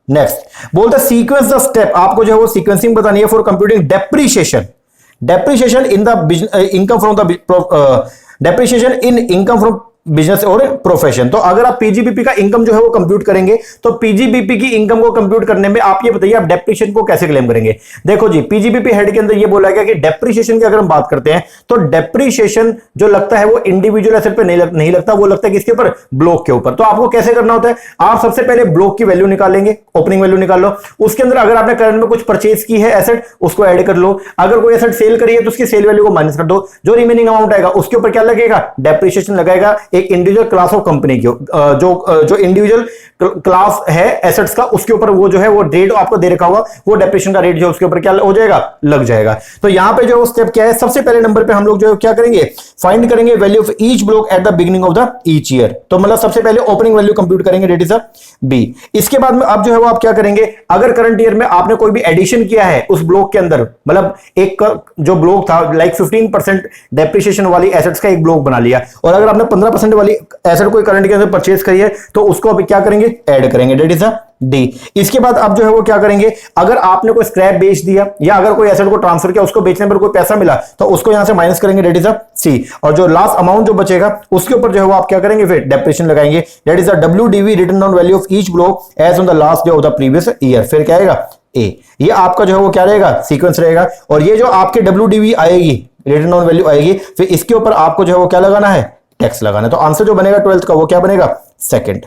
Speaker 1: नेक्स्ट, बोलते सीक्वेंस द स्टेप, आपको जो है वो सीक्वेंसिंग बतानी है for computing depreciation in the income from the depreciation in income from business और प्रोफेशन। तो अगर आप पीजीबीपी का इनकम जो है वो कंप्यूट करेंगे, तो पीजीबीपी की इनकम को कंप्यूट करने में आप ये बताइए आप डेप्रिसिएशन को कैसे क्लेम करेंगे। देखो जी, पीजीबीपी हेड के अंदर ये बोला गया कि डेप्रिसिएशन की अगर हम बात करते हैं तो डेप्रिसिएशन जो लगता है वो इंडिविजुअल एसेट पे नहीं लगता, वो लगता है किसके ऊपर, ब्लॉक के ऊपर। तो आपको कैसे करना होता है, आप सबसे पहले ब्लॉक की वैल्यू निकालेंगे, ओपनिंग वैल्यू निकाल लो, उसके अंदर अगर आपने करंट में कुछ परचेज की है एसेट उसको ऐड कर लो, अगर कोई एसेट सेल करी है तो उसकी सेल वैल्यू को माइनस कर दो, जो रिमेनिंग अमाउंट आएगा उसके ऊपर क्या लगेगा, डेप्रिसिएशन लगाएगा। एक इंडिविजुअल क्लास ऑफ कंपनी की जो इंडिविजुअल क्लास है एसेट्स का, उसके ऊपर वो जो है वो रेट आपको दे रखा होगा, वो डेप्रिसिएशन का रेट जो उसके ऊपर क्या हो जाएगा, लग जाएगा। तो यहां पे जो स्टेप क्या है, सबसे पहले नंबर पे हम लोग जो क्या करेंगे, फाइंड करेंगे value of each block at the beginning of the each year. तो मतलब सबसे पहले ओपनिंग वैल्यू कंप्यूट करेंगे, डेट इज अ बी। इसके बाद में अब जो है वो आप क्या करेंगे, अगर करंट ईयर में आपने कोई भी एडिशन किया है उस ब्लॉक के अंदर, मतलब एक जो ब्लॉक था लाइक 15% डेप्रिसिएशन वाली एसेट्स का एक ब्लॉक बना लिया, और अगर आपने 15% वाली एसेट कोई करंट के अंदर परचेज करी है तो उसको अभी क्या करेंगे, ऐड करेंगे, डेट इज अ डी। इसके बाद अब जो है वो क्या करेंगे, अगर आपने कोई स्क्रैप बेच दिया या अगर कोई एसेट को ट्रांसफर किया, उसको बेचने पर कोई पैसा मिला तो उसको यहां से माइनस करेंगे, डेट इज अ सी। और जो लास्ट अमाउंट जो बचेगा उसके ऊपर जो है वो आप क्या करेंगे, फिर डेप्रिसिएशन लगाएंगे, that is the WDV, return on value of each block as on the last day of the previous year. फिर क्या आएगा, ए। ये आपका जो है वो क्या रहेगा, सीक्वेंस रहेगा। और ये जो आपके डब्ल्यूडीवी आएगी, रिटर्न ऑन वैल्यू आएगी, फिर इसके ऊपर आपको जो है वो क्या लगाना है, टैक्स लगाना है। तो आंसर जो बनेगा 12th का वो क्या बनेगा, सेकंड।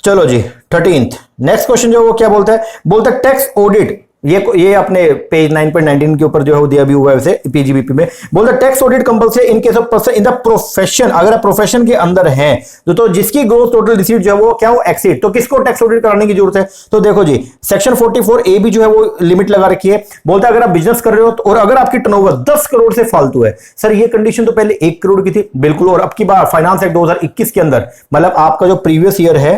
Speaker 1: चलो जी 13th नेक्स्ट क्वेश्चन जो वो क्या बोलता है, बोलता है टैक्स ऑडिट। ये अपने पेज 9.19 के ऊपर जो है वो दिया भी हुआ है वैसे पीजीबीपी में। बोलता है tax audit compulsory in case of person in the profession, अगर आप प्रोफेशन के अंदर हैं तो जिसकी ग्रोथ टोटल रिसीट जो है वो क्या हो, एक्सीड, तो किसको टैक्स ऑडिट कराने की जरूरत है। तो देखो जी सेक्शन 44 ए भी जो है वो लिमिट लगा रखी है। बोलता है अगर आप बिजनेस कर रहे हो और अगर आपकी टर्नओवर 10 करोड़ से फालतू है, सर ये कंडीशन तो पहले 1 करोड़ की थी, बिल्कुल, और अब की बार फाइनेंस एक्ट 2021 के अंदर, मतलब आपका जो प्रीवियस ईयर है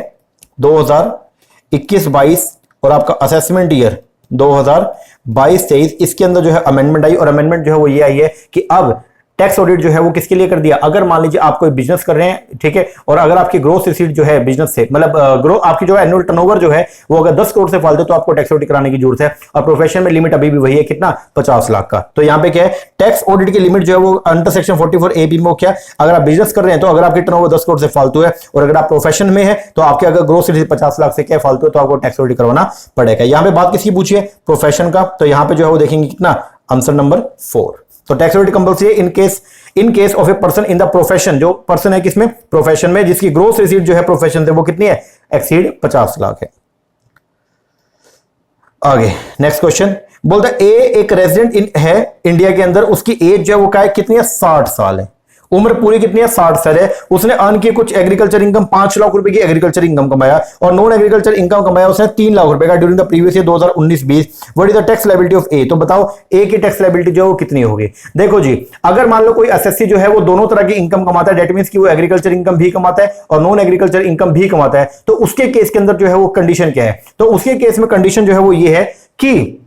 Speaker 1: 2021-22 और आपका असेसमेंट ईयर 2022-23, इसके अंदर जो है अमेंडमेंट आई, और अमेंडमेंट जो है वो ये आई है कि अब टैक्स ऑडिट जो है वो किसके लिए कर दिया, अगर मान लीजिए आप कोई बिजनेस कर रहे हैं, ठीक है, और अगर आपकी ग्रोथ रिसीट जो है बिजनेस से, मतलब ग्रोथ आपकी जो है एनुअल टर्नओवर जो है वो अगर 10 करोड़ से फालतू तो आपको टैक्स ऑडिट कराने की जरूरत है। और प्रोफेशन में लिमिट अभी भी वही है, कितना, 50 लाख का। तो यहां पे क्या है, टैक्स ऑडिट की लिमिट जो है वो अंडर सेक्शन 44 ए बी में क्या, अगर आप बिजनेस कर रहे हैं तो अगर आपकी टर्नओवर 10 करोड़ से फालतू है, और अगर आप प्रोफेशन में है तो आपके अगर ग्रोथ रिसीट 50 लाख से क्या फालतू है तो आपको टैक्स ऑडिट करवाना पड़ेगा। यहां पे बात किसकी पूछी है, प्रोफेशन का। तो यहां पे जो है वो देखेंगे कितना, आंसर नंबर 4। तो tax audit compulsory in case of a person in the profession, जो पर्सन है किसमें, प्रोफेशन में, जिसकी ग्रोस रिसीट जो है प्रोफेशन से वो कितनी है, एक्सीड 50 लाख है। आगे नेक्स्ट क्वेश्चन बोलता है ए एक रेजिडेंट है इंडिया के अंदर, उसकी एज जो है वो क्या है, कितनी है, 60 साल है, उम्र पूरी कितनी है, 60 साल है। उसने अर्न की कुछ एग्रीकल्चर इनकम, 5 लाख रुपए की एग्रीकल्चर इनकम कमाया, और नॉन एग्रीकल्चर इनकम कमाया उसने 3 लाख रुपए का during the previous year 2019-20। What is the tax liability of A. तो बताओ ए की टैक्स लायबिलिटी जो है वो कितनी होगी। देखो जी अगर मान लो कोई एसएससी जो है वो दोनों तरह की इनकम कमाता है, डेट मींस कि वो एग्रीकल्चर इनकम भी कमाता है और नॉन एग्रीकल्चर इनकम भी कमाता है, तो उसके केस के अंदर जो है वो कंडीशन क्या है, तो उसके केस में कंडीशन जो है वो ये है कि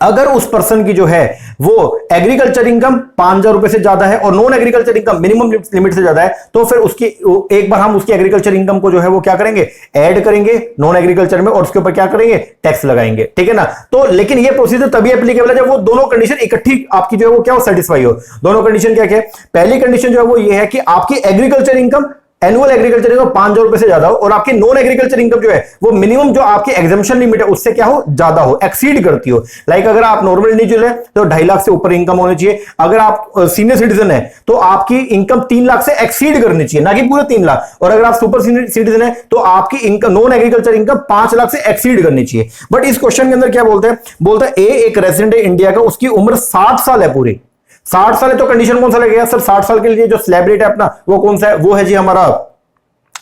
Speaker 1: अगर उस पर्सन की जो है वो एग्रीकल्चर इनकम 5,000 रुपए से ज्यादा है और non agriculture income minimum limit से ज्यादा है, तो फिर उसकी एक बार हम उसकी एग्रीकल्चर इनकम को जो है वो क्या करेंगे, ऐड करेंगे नॉन एग्रीकल्चर में, और उसके ऊपर क्या करेंगे, टैक्स लगाएंगे, ठीक है ना। तो लेकिन ये प्रोसीजर तभी एप्लीकेबल है जब वो दोनों कंडीशन इकट्ठी आपकी जो है वो क्या हो, सेटिस्फाई हो। दोनों कंडीशन क्या क्या है, पहली कंडीशन जो है वो ये है कि आपकी agriculture income, annual agriculture income 5,000 रुपए से ज्यादा हो, और आपकी नॉन एग्रीकल्चर इनकम जो है वो मिनिमम जो आपकी एग्जम्पशन लिमिट है उससे क्या हो, ज्यादा हो, एक्सीड करती हो। लाइक अगर आप नॉर्मल इंडिविजुअल है तो 2.5 लाख से ऊपर इनकम होनी चाहिए, अगर आप सीनियर सिटीजन है तो आपकी इनकम 3 लाख से एक्सीड करनी चाहिए, ना कि पूरे 3 लाख, और अगर आप सुपर सीनियर सिटीजन है तो आपकी income non agriculture income 5 lakh से एक्सीड करनी चाहिए। बट इस क्वेश्चन के अंदर क्या बोलते हैं, बोलता है ए एक रेजिडेंट है इंडिया का, उसकी उम्र 60 साल है पूरी, 60 साल है, तो कंडीशन कौन सा लगेगा सर, 60 साल के लिए जो स्लैब रेट है अपना वो कौन सा है, वो है जी हमारा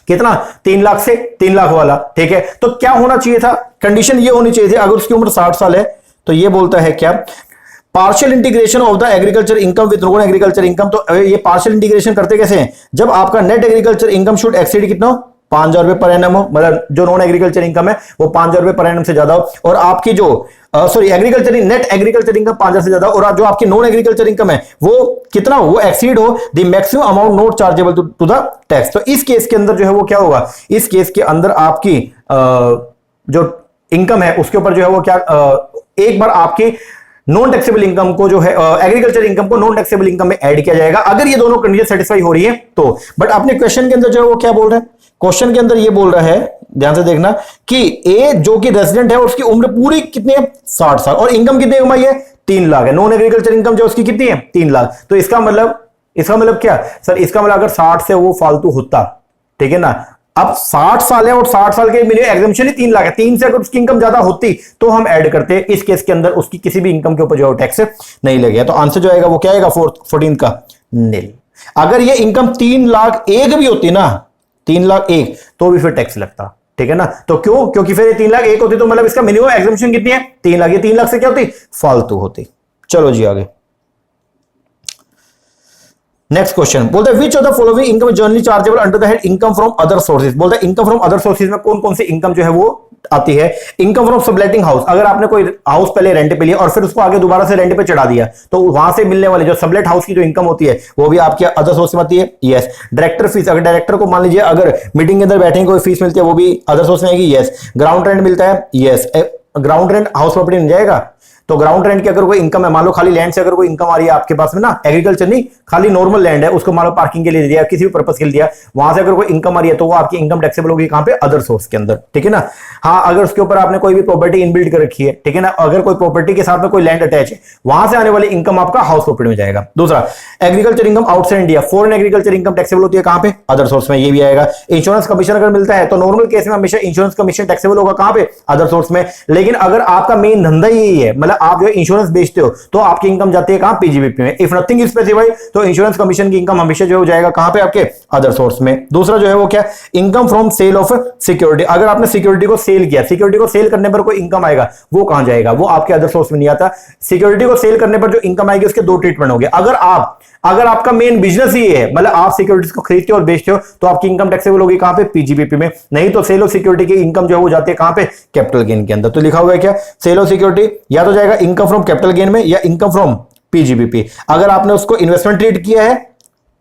Speaker 1: कितना, 3 लाख से 3 लाख वाला, ठीक है। तो क्या होना चाहिए था, कंडीशन ये होनी चाहिए थी, अगर उसकी उम्र 60 साल है तो ये बोलता है क्या, partial integration of the agriculture income with non agriculture income. तो ये पार्शियल इंटीग्रेशन करते कैसे हैं, जब आपका net agriculture income should exceed कितना, 5,000 रुपए पर एनम हो, मतलब जो नॉन एग्रीकल्चर इनकम है वो 5,000 रुपए पर एनम से ज्यादा हो, और आपकी जो एग्रीकल्चर नेट एग्रीकल्चर इनकम 5,000 से ज्यादा, और जो आपकी नॉन एग्रीकल्चर इनकम है वो कितना हो, वो एक्सीड हो the maximum amount not chargeable to the tax. तो इस केस के अंदर जो है वो क्या होगा, इस केस के अंदर आपकी जो इनकम है उसके ऊपर जो है वो क्या, एक बार आपकी नॉन टैक्सेबल इनकम को जो है एग्रीकल्चर इनकम को नॉन टैक्सेबल इनकम में ऐड किया जाएगा, अगर ये दोनों कंडीशन सेटिस्फाई हो रही है तो। बट अपने क्वेश्चन के अंदर जो है वो क्या बोल रहा है, क्वेश्चन के अंदर ये बोल रहा है, ध्यान से देखना, कि ए जो कि रेजिडेंट है और उसकी उम्र पूरी कितनी है, 60 साल, और इनकम कितनी कमाई है, 3 लाख है, नॉन एग्रीकल्चर इनकम जो उसकी कितनी है, 3 लाख। तो इसका मतलब क्या सर, इसका मतलब अगर 60 से वो फालतू होता, ठीक है ना, अब 60 साल है और 60 साल के मिनिमम एग्जम्पशन ही 3 लाख है, 3 से अगर उसकी इनकम ज्यादा होती तो हम ऐड करते, इस केस के अंदर उसकी किसी भी इनकम के ऊपर जो टैक्स नहीं लगेगा। तो आंसर जो आएगा वो क्या आएगा, 14 का नील। अगर ये इनकम 3,01,000 भी होती ना, 3,01,000 तो भी फिर टैक्स लगता, ठीक है ना। तो क्यों? क्योंकि फिर ये 3,01,000 होती तो मतलब इसका मिनिमम एग्जम्पशन कितनी है? 3 लाख। ये 3 लाख से क्या होती? फालतू होती। चलो जी आगे। नेक्स्ट क्वेश्चन बोलते हैं which of the following income generally chargeable under the head income from other sources. बोलते हैं इनकम फ्रॉम अदर सोर्सेज में कौन कौन सी इनकम जो है वो आती है? इनकम फ्रॉम सबलेटिंग हाउस, अगर आपने कोई हाउस पहले रेंट पे लिया और फिर उसको आगे दोबारा से रेंट पे चढ़ा दिया तो वहां से मिलने वाले जो सबलेट हाउस की जो इनकम होती है वो भी आपके अदर सोर्स में आती है। यस। डायरेक्टर फीस, अगर डायरेक्टर को मान लीजिए अगर मीटिंग के अंदर बैठने कोई फीस मिलती है वो भी अदर सोर्स में आएगी। यस। ग्राउंड रेंट मिलता है। Yes. Ground rent house property मिल जाएगा। तो ग्राउंड रेंट की अगर कोई इनकम है, मान लो खाली लैंड से अगर कोई इनकम आ रही है आपके पास में ना, एग्रीकल्चर नहीं, खाली नॉर्मल लैंड है, उसको मान लो पार्किंग के लिए दिया, किसी भी पर्पस के लिए दिया, वहां से अगर कोई इनकम आ रही है तो वो आपकी इनकम टैक्सेबल होगी कहां पे? अदर सोर्स के अंदर, ठीक है ना। हाँ, अगर उसके ऊपर आपने कोई भी प्रॉपर्टी इनबिल्ड कर रखी है, ठीक है ना, अगर कोई प्रॉपर्टी के साथ में कोई लैंड अटैच है, वहां से आने वाली इनकम आपका हाउस प्रॉपर्टी में जाएगा। दूसरा, agriculture income outside India, foreign agriculture income taxable होती है कहां पे? अदर सोर्स में, ये भी आएगा। इंश्योरेंस कमीशन अगर मिलता है तो नॉर्मल केस में हमेशा इंश्योरेंस कमीशन टैक्सेबल होगा कहां पे? अदर सोर्स में। लेकिन अगर आपका मेन धंधा यही है, मतलब आप जो इंश्योरेंस बेचते हो, तो आपकी इनकम जाती है कहां? पीजीबीपी में। इफ नथिंग स्पेसिफाइड तो इंश्योरेंस कमीशन की इनकम हमेशा जो हो जाएगा कहां पे? आपके अदर सोर्स में। दूसरा जो है वो क्या? Income from sale of security, अगर आपने सिक्योरिटी को सेल किया, सिक्योरिटी को सेल करने पर कोई इनकम आएगा, वो कहां जाएगा? वो आपके अदर सोर्स में नहीं आता। सिक्योरिटी को सेल करने पर जो इनकम आएगी उसके दो ट्रीटमेंट होंगे। अगर आपका मेन बिजनेस ही है, मतलब आप सिक्योरिटीज को खरीदते हो और बेचते हो, तो आपकी इनकम टैक्सेबल होगी कहां पे? पीजीबीपी में। नहीं तो सेल ऑफ सिक्योरिटी की इनकम जो है वो जाती है कहां पे? कैपिटल गेन के अंदर। तो लिखा हुआ है क्या? सेल ऑफ सिक्योरिटी या तो जाएगा इनकम फ्रॉम कैपिटल गेन में या इनकम फ्रॉम पीजीबीपी। अगर आपने उसको इन्वेस्टमेंट ट्रीट किया है,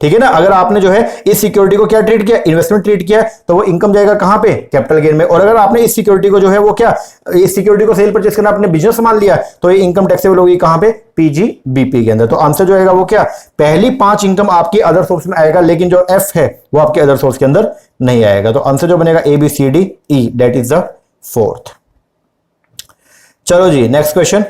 Speaker 1: ठीक है ना, अगर आपने जो है इस सिक्योरिटी को क्या ट्रीट किया? इन्वेस्टमेंट ट्रीट किया, तो वो इनकम जाएगा कहां पे? कैपिटल गेन में। और अगर आपने इस सिक्योरिटी को जो है वो क्या, इस सिक्योरिटी को सेल परचेस करना अपने बिजनेस मान लिया, तो ये इनकम टैक्सेबल होगी कहां पे? पीजीबीपी के अंदर। तो आंसर जो आएगा वो क्या? पहली 5 इनकम आपकी अदर सोर्स में आएगा, लेकिन जो एफ है वो आपके अदर सोर्स के अंदर नहीं आएगा। तो आंसर जो बनेगा A B C D E, that is the 4th। चलो जी next question.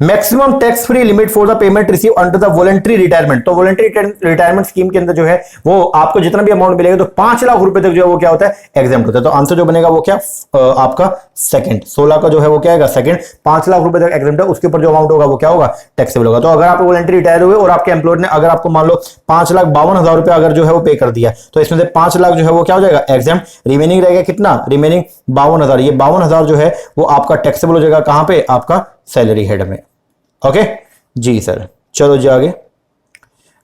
Speaker 1: Maximum tax free limit for the payment receive under the voluntary retirement. तो वॉलंटरी रिटायरमेंट स्कीम के अंदर जो है वो आपको जितना भी अमाउंट मिलेगा तो 5 लाख रुपए तक जो है वो क्या होता है? एग्जेम्प्ट होता है। तो आंसर जो बनेगा वो क्या? आपका सेकंड। 16 का जो है वो क्या आएगा? सेकंड। 5 लाख रुपए तक एग्जेम्प्ट है, उसके ऊपर जो अमाउंट होगा वो क्या होगा? टैक्सेबल होगा। तो अगर आप वॉलंटरी रिटायर हुए और आपके एम्प्लॉयर ने अगर आपको मान लो 5,52,000 रुपए अगर जो है वो पे कर दिया, तो इसमें से 5 लाख जो है वो क्या हो जाएगा? एग्जेम्प्ट। रिमेनिंग रहेगा कितना? रिमेनिंग 52,000। ये 52,000 जो है वो आपका टैक्सेबल हो जाएगा कहां पे? आपका सैलरी हेड में। ओके जी सर। चलो जी आगे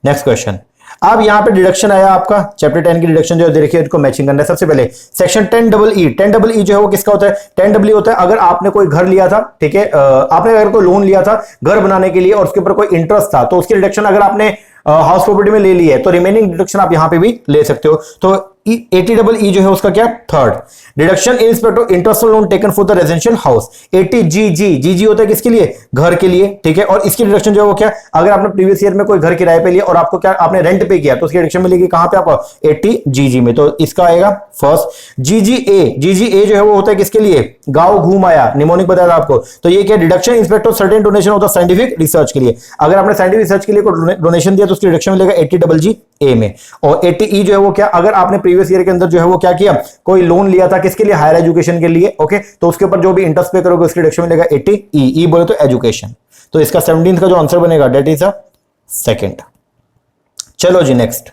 Speaker 1: नेक्स्ट क्वेश्चन। अब यहां पे डिडक्शन आया आपका चैप्टर 10 की डिडक्शन जो है देखिए, इसको मैचिंग करना है। सबसे पहले सेक्शन 10EE जो है वो किसका होता है? 10EE होता है अगर आपने कोई घर लिया था, ठीक है, आपने अगर कोई लोन लिया था घर बनाने के लिए और उसके ऊपर कोई इंटरेस्ट था, तो उसकी डिडक्शन अगर आपने हाउस प्रॉपर्टी में ले ली है तो रिमेनिंग डिडक्शन आप यहां पे भी ले सकते हो। तो 80EE जो है उसका क्या? 3rd। Deduction in respect of interest loan taken for the residential house. 80GG होता है किसके लिए? घर के लिए, ठीक है। और इसकी डिडक्शन जो है वो क्या? अगर आपने प्रीवियस ईयर में कोई घर किराए पे लिया और आपको क्या आपने रेंट पे किया तो उसकी डिडक्शन मिलेगी कहां पे? आपको 80GG में। तो इसका आएगा फर्स्ट। GGA जो है वो होता है किसके लिए? गांव घूम आया, निमोनिक बताया था आपको। तो ये क्या? Deduction in respect of certain donation होता है साइंटिफिक रिसर्च के लिए। अगर आपने साइंटिफिक रिसर्च के लिए कोई डोनेशन दिया तो उसकी डिडक्शन मिलेगा 80GA में। और 80E जो है वो क्या? अगर आपने प्रीवियस ईयर के अंदर जो है वो क्या किया? कोई लोन लिया था किसके लिए? हायर एजुकेशन के लिए, ओके, तो उसके ऊपर जो भी इंटरेस्ट पे करोगे उसकी डिडक्शन मिलेगा 80E बोले तो एजुकेशन। तो इसका 17th का जो आंसर बनेगा दैट इज द सेकंड। चलो जी नेक्स्ट।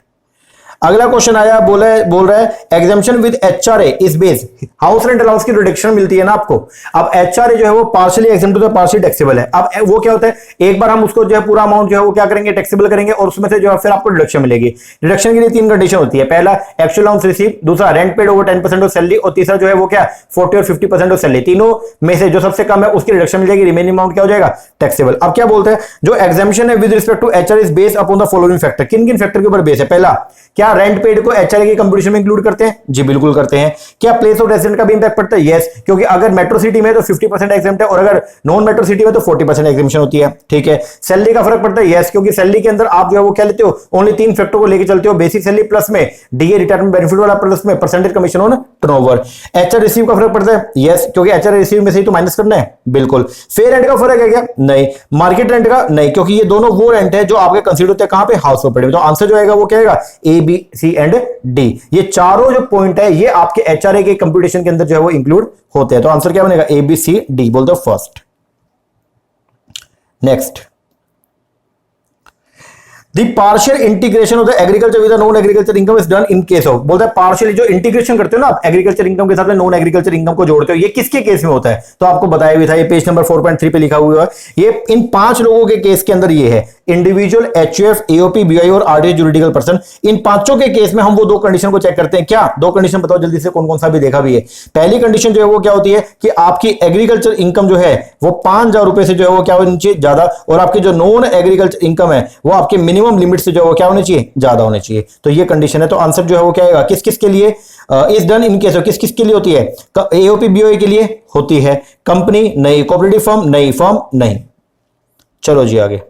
Speaker 1: अगला क्वेश्चन आया, बोल रहा है exemption with HRA is base. House rent allowance की रिडक्शन मिलती है ना आपको। अब एचआरए जो है वो पार्शियली एग्जेम्प्ट होता है, पार्शियली टैक्सेबल है। अब वो क्या होता है? एक बार हम उसको जो है पूरा अमाउंट जो है वो क्या करेंगे? टैक्सेबल करेंगे और उसमें से जो है फिर आपको डिडक्शन मिलेगी। डिडक्शन के लिए 3 कंडीशन होती है। पहला एक्चुअल अलाउंस रिसीव, दूसरा rent paid over 10% of salary, और तीसरा जो है वो क्या? 40 और 50% ऑफ सैलरी। तीनों में से जो सबसे कम है उसकी रिडक्शन मिल जाएगी, रिमेनिंग अमाउंट क्या हो जाएगा? टैक्सेबल। अब क्या बोलते हैं? जो एग्जेम्पशन है with respect to HRA is based upon the following factor. किन किन फैक्टर के ऊपर बेस है? पहला, क्या रेंट पेड को एचआरए की कंप्यूटेशन में इंक्लूड करते हैं? जी बिल्कुल करते हैं। क्या प्लेस ऑफ रेजिडेंट का भी इंपैक्ट पड़ता है? यस, क्योंकि अगर मेट्रो सिटी में तो 50% एग्जेम्प्ट है और अगर नॉन मेट्रो सिटी में तो 40% एग्जेम्पशन होती है, ठीक है। सैलरी का फर्क पड़ता है? यस, क्योंकि सैलरी के अंदर आप जो है वो क्या लेते हो? ओनली 3 फैक्टर को लेके चलते हो, बेसिक सैलरी प्लस में डीए रिटायरमेंट बेनिफिट वाला प्लस में percentage commission on turnover. HR receive का फर्क पड़ता है? यस, क्योंकि एचआर रिसीव में से ही तो माइनस करना है, बिल्कुल। फेयर रेंट का फर्क है क्या? नहीं। मार्केट रेंट का? नहीं, क्योंकि ये दोनों वो रेंट है जो आपके कंसीडर होते हैं कहां पे? हाउस प्रॉपर्टी में। तो आंसर जो आएगा वो क्या आएगा? A B C and D. ये चारों जो पॉइंट है ये आपके एचआरए के कंप्यूटेशन के अंदर जो है वो इंक्लूड होते हैं। तो आंसर क्या बनेगा? ए बी सी डी, बोल दो first. Next, the partial integration of the agriculture with non agriculture income is done in case of, बोलता है पार्शियली जो इंटीग्रेशन करते हो ना आप एग्रीकल्चर इनकम के साथ में नॉन एग्रीकल्चर इनकम को जोड़ते हो, ये किसके केस में होता है? तो आपको बताया भी था, ये पेज नंबर 4.3 पे लिखा हुआ है, ये इन 5 लोगों के केस के अंदर ये है, इंडिविजुअल, एचयूएफ, एओपी, बीआई और आरटीआई जुरिडिकल पर्सन। इन पांचों के केस में हम वो 2 कंडीशन को चेक करते हैं। क्या 2 कंडीशन बताओ जल्दी से, कौन कौन सा भी देखा भी है। पहली कंडीशन जो है वो क्या होती है कि आपकी एग्रीकल्चर इनकम जो है वो 5,000 रुपए से जो है वो क्या होनी चाहिए, ज्यादा, और आपकी जो नॉन एग्रीकल्चर इनकम है वो आपके मिनिमम लिमिट से जो है वो क्या होनी चाहिए, ज्यादा होनी चाहिए। तो ये कंडीशन है। तो आंसर जो है वो क्या आएगा, किस किस के लिए is done in case of, किस किस के लिए होती है? एओपी बीओई के लिए होती है, कंपनी नहीं, कोऑपरेटिव फर्म नहीं, फर्म नहीं। चलो जी आगे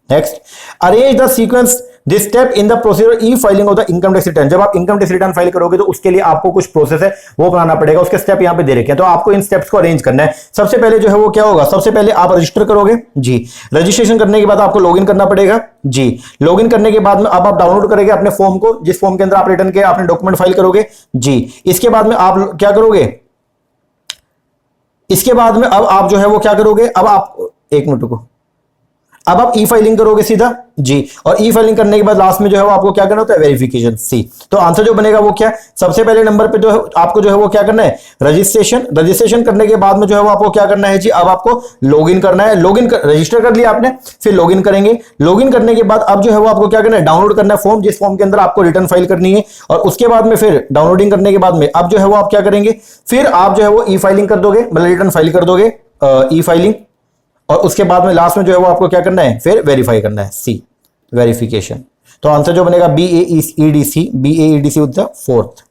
Speaker 1: next, arrange the sequence this step in the procedure E filing of the income tax return. जब आप इनकम टैक्स रिटर्न फाइल करोगे तो उसके लिए आपको कुछ प्रोसेस है वो बनाना पड़ेगा, उसके स्टेप यहां पे दे रखे हैं। तो आपको इन स्टेप्स को अरेंज करना है। सबसे पहले जो है वो क्या होगा, सबसे पहले आप रजिस्टर करोगे जी, रजिस्ट्रेशन करने के बाद आपको लॉगिन करना पड़ेगा जी, लॉगिन करने के बाद में अब आप डाउनलोड करेंगे अपने फॉर्म को, जिस फॉर्म के अंदर आप रिटर्न के अपने डॉक्यूमेंट फाइल करोगे जी। इसके बाद में आप क्या करोगे, इसके बाद में अब आप जो है वो क्या करोगे, अब आप एक मिनट को, अब आप ई फाइलिंग करोगे सीधा जी, और ई फाइलिंग करने के बाद लास्ट में जो है वो आपको क्या करना होता है, वेरिफिकेशन सी। तो आंसर जो बनेगा वो क्या, सबसे पहले नंबर पे जो है आपको जो है वो क्या करना है, रजिस्ट्रेशन। रजिस्ट्रेशन करने के बाद में जो है वो आपको क्या करना है जी, अब आपको लॉगिन करना है। रजिस्टर कर लिया आपने, फिर लॉगिन करेंगे। लॉगिन करने के बाद अब जो है वो आपको क्या करना है, डाउनलोड करना है फॉर्म, जिस फॉर्म के अंदर आपको रिटर्न फाइल करनी है। और उसके बाद में फिर डाउनलोडिंग करने के बाद में अब जो है वो आप क्या करेंगे, फिर आप जो है वो ई फाइलिंग कर दोगे, मतलब रिटर्न फाइल कर दोगे ई फाइलिंग। और उसके बाद में लास्ट में जो है वो आपको क्या करना है, फिर वेरीफाई करना है सी, वेरिफिकेशन। तो आंसर जो बनेगा BAEDC, BAEDC with the 4th।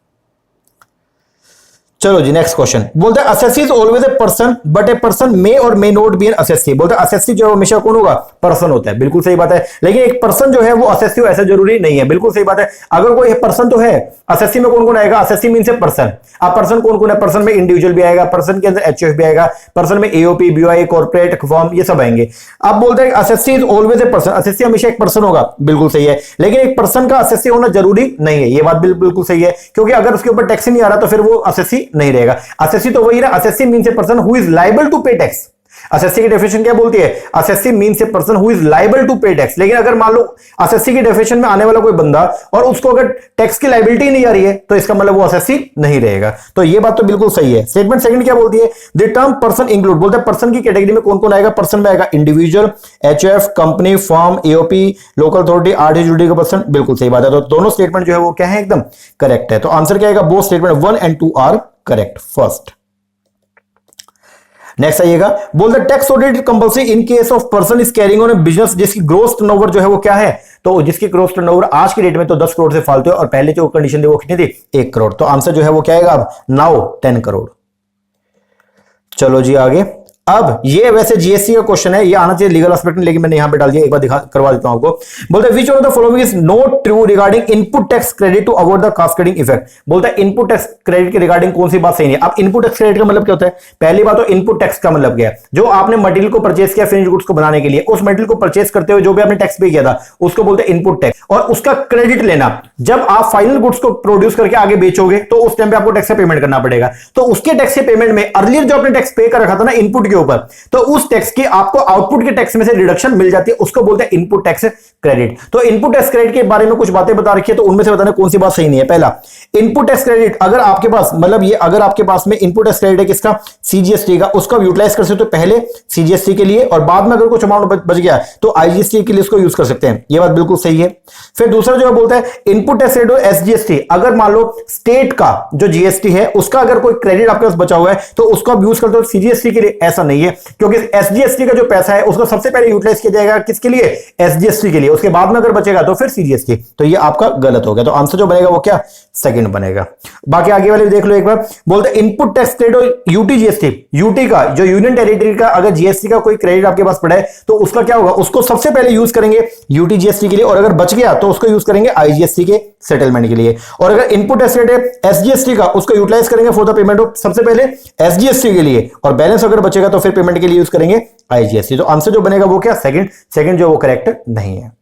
Speaker 1: चलो जी नेक्स्ट क्वेश्चन, बोलते हैं assessee is always a person but a person may or may not be an assessee. बोलते हैं असेसी जो है हमेशा कौन होगा, पर्सन होता है, बिल्कुल सही बात है। लेकिन एक पर्सन जो है वो असेसी हो ऐसा जरूरी नहीं है, बिल्कुल सही बात है। अगर कोई पर्सन तो है, असेसी में कौन कौन आएगा, असेसी मीन से पर्सन। अब पर्सन कौन कौन है, पर्सन में इंडिविजुअल भी आएगा, पर्सन के अंदर एचयूएफ भी आएगा, पर्सन में एओपी, बीओआई, कॉर्पोरेट, फर्म, ये सब आएंगे। अब बोलते हैं assessee is always a person, assessee हमेशा एक पर्सन होगा, बिल्कुल सही है। लेकिन एक पर्सन का असेसी होना जरूरी नहीं है, ये बात बिल्कुल सही है, क्योंकि अगर उसके ऊपर टैक्स ही नहीं आ रहा तो फिर वो असेसी नहीं रहेगा। असेसी तो वही ना, assessee means a person who is liable to pay tax. Assessee की डेफिनेशन क्या बोलती है, assessee means a person who is liable to pay tax. लेकिन अगर मान लो असेसी की डेफिनेशन में आने वाला कोई बंदा और उसको अगर टैक्स की लायबिलिटी नहीं आ रही है तो इसका मतलब वो असेसी नहीं रहेगा। तो ये बात तो बिल्कुल सही है। स्टेटमेंट सेकंड क्या बोलती है, द टर्म पर्सन इंक्लूड, बोलते हैं पर्सन की कैटेगरी में कौन कौन आएगा, पर्सन में आएगा individual, HF, company, firm, AOP, local authority, RTI judicial person, बिल्कुल सही बात है। तो दोनों स्टेटमेंट जो है वो क्या है, एकदम करेक्ट है। तो आंसर क्या आएगा, both statement 1 and 2 are correct. First next आइएगा, बोल the tax audit compulsory in case of person is carrying on a business जिसकी ग्रोस टर्नओवर जो है वो क्या है, तो जिसकी ग्रोस टर्नओवर आज की डेट में तो 10 करोड़ से फालतू है, और पहले जो कंडीशन थी वो कितनी थी, 1 करोड़। तो आंसर जो है वो क्या आएगा, अब नाउ 10 करोड़। चलो जी आगे, अब ये वैसे जीएसटी का क्वेश्चन है, ये आना चाहिए लीगल एस्पेक्ट में, लेकिन मैंने यहां पे डाल दिया, एक बार करवा देता हूं आपको। बोलते हैं which one of the following is not true regarding input tax credit to avoid the cascading effect. बोलता है इनपुट टैक्स क्रेडिट के रिगार्डिंग कौन सी बात सही नहीं है। अब इनपुट टैक्स क्रेडिट का मतलब क्या होता है, पहली बात तो इनपुट टैक्स का मतलब क्या है, जो आपने मटेरियल को परचेस किया फिनिश गुड्स को बनाने के लिए, उस मटेरियल को परचेस करते हुए जो भी आपने टैक्स पे किया था उसको बोलते हैं इनपुट टैक्स। और उसका क्रेडिट लेना, जब आप फाइनल गुड्स को प्रोड्यूस करके आगे बेचोगे तो उस टाइम पे आपको टैक्स का पेमेंट करना पड़ेगा। तो उसके टैक्स के पेमेंट में अर्लियर जो आपने टैक्स पे कर रखा था ना इनपुट के ऊपर, तो उस टैक्स की आपको आउटपुट के टैक्स में से रिडक्शन मिल जाती है, उसको बोलते हैं इनपुट टैक्स क्रेडिट। तो इनपुट टैक्स क्रेडिट के बारे में कुछ बातें बता रखी है, तो उनमें से बताने कौन सी बात सही नहीं है। पहला, इनपुट टैक्स क्रेडिट अगर आपके पास, मतलब ये अगर आपके पास में इनपुट टैक्स क्रेडिट है किसका, सीजीएसटी का, उसका यूटिलाइज कर सकते हो पहले सीजीएसटी के लिए, और बाद में अगर कुछ अमाउंट बच गया तो आईजीएसटी के लिए उसको यूज कर सकते हैं, ये बात बिल्कुल सही है। फिर दूसरा जो है बोलता है इनपुट टैक्स क्रेडिट एसजीएसटी, अगर मान लो स्टेट का जो जीएसटी है उसका अगर कोई क्रेडिट आपके पास बचा हुआ है तो उसको आप यूज करते हो सीजीएसटी के लिए, ऐसा नहीं है, क्योंकि एसजीएसटी का जो पैसा है उसको सबसे पहले यूटिलाइज किया जाएगा किसके लिए, एसजीएसटी के लिए, उसके बाद में अगर बचेगा तो फिर सीजीएसटी। तो ये आपका गलत हो गया। तो आंसर जो बनेगा वो क्या, सेकंड बनेगा। बाकी आगे वाले देख लो एक बार, बोलते input tax credit UTGST, UT का जो यूनियन टेरिटरी का अगर जीएसटी का कोई क्रेडिट आपके पास पड़ा है तो उसका क्या होगा, उसको सबसे पहले यूज करेंगे यूटीजीएसटी के लिए, और अगर बच गया तो उसको यूज करेंगे आईजीएसटी के सेटलमेंट के लिए। और अगर इनपुट टैक्स क्रेडिट एसजीएसटी का, उसको यूटिलाइज करेंगे फॉर द पेमेंट ऑफ सबसे पहले एसजीएसटी के लिए, और बैलेंस अगर बचेगा तो फिर पेमेंट के लिए यूज करेंगे आईजीएसटी। तो आंसर जो बनेगा वो क्या, सेकंड जो वो करेक्ट नहीं है।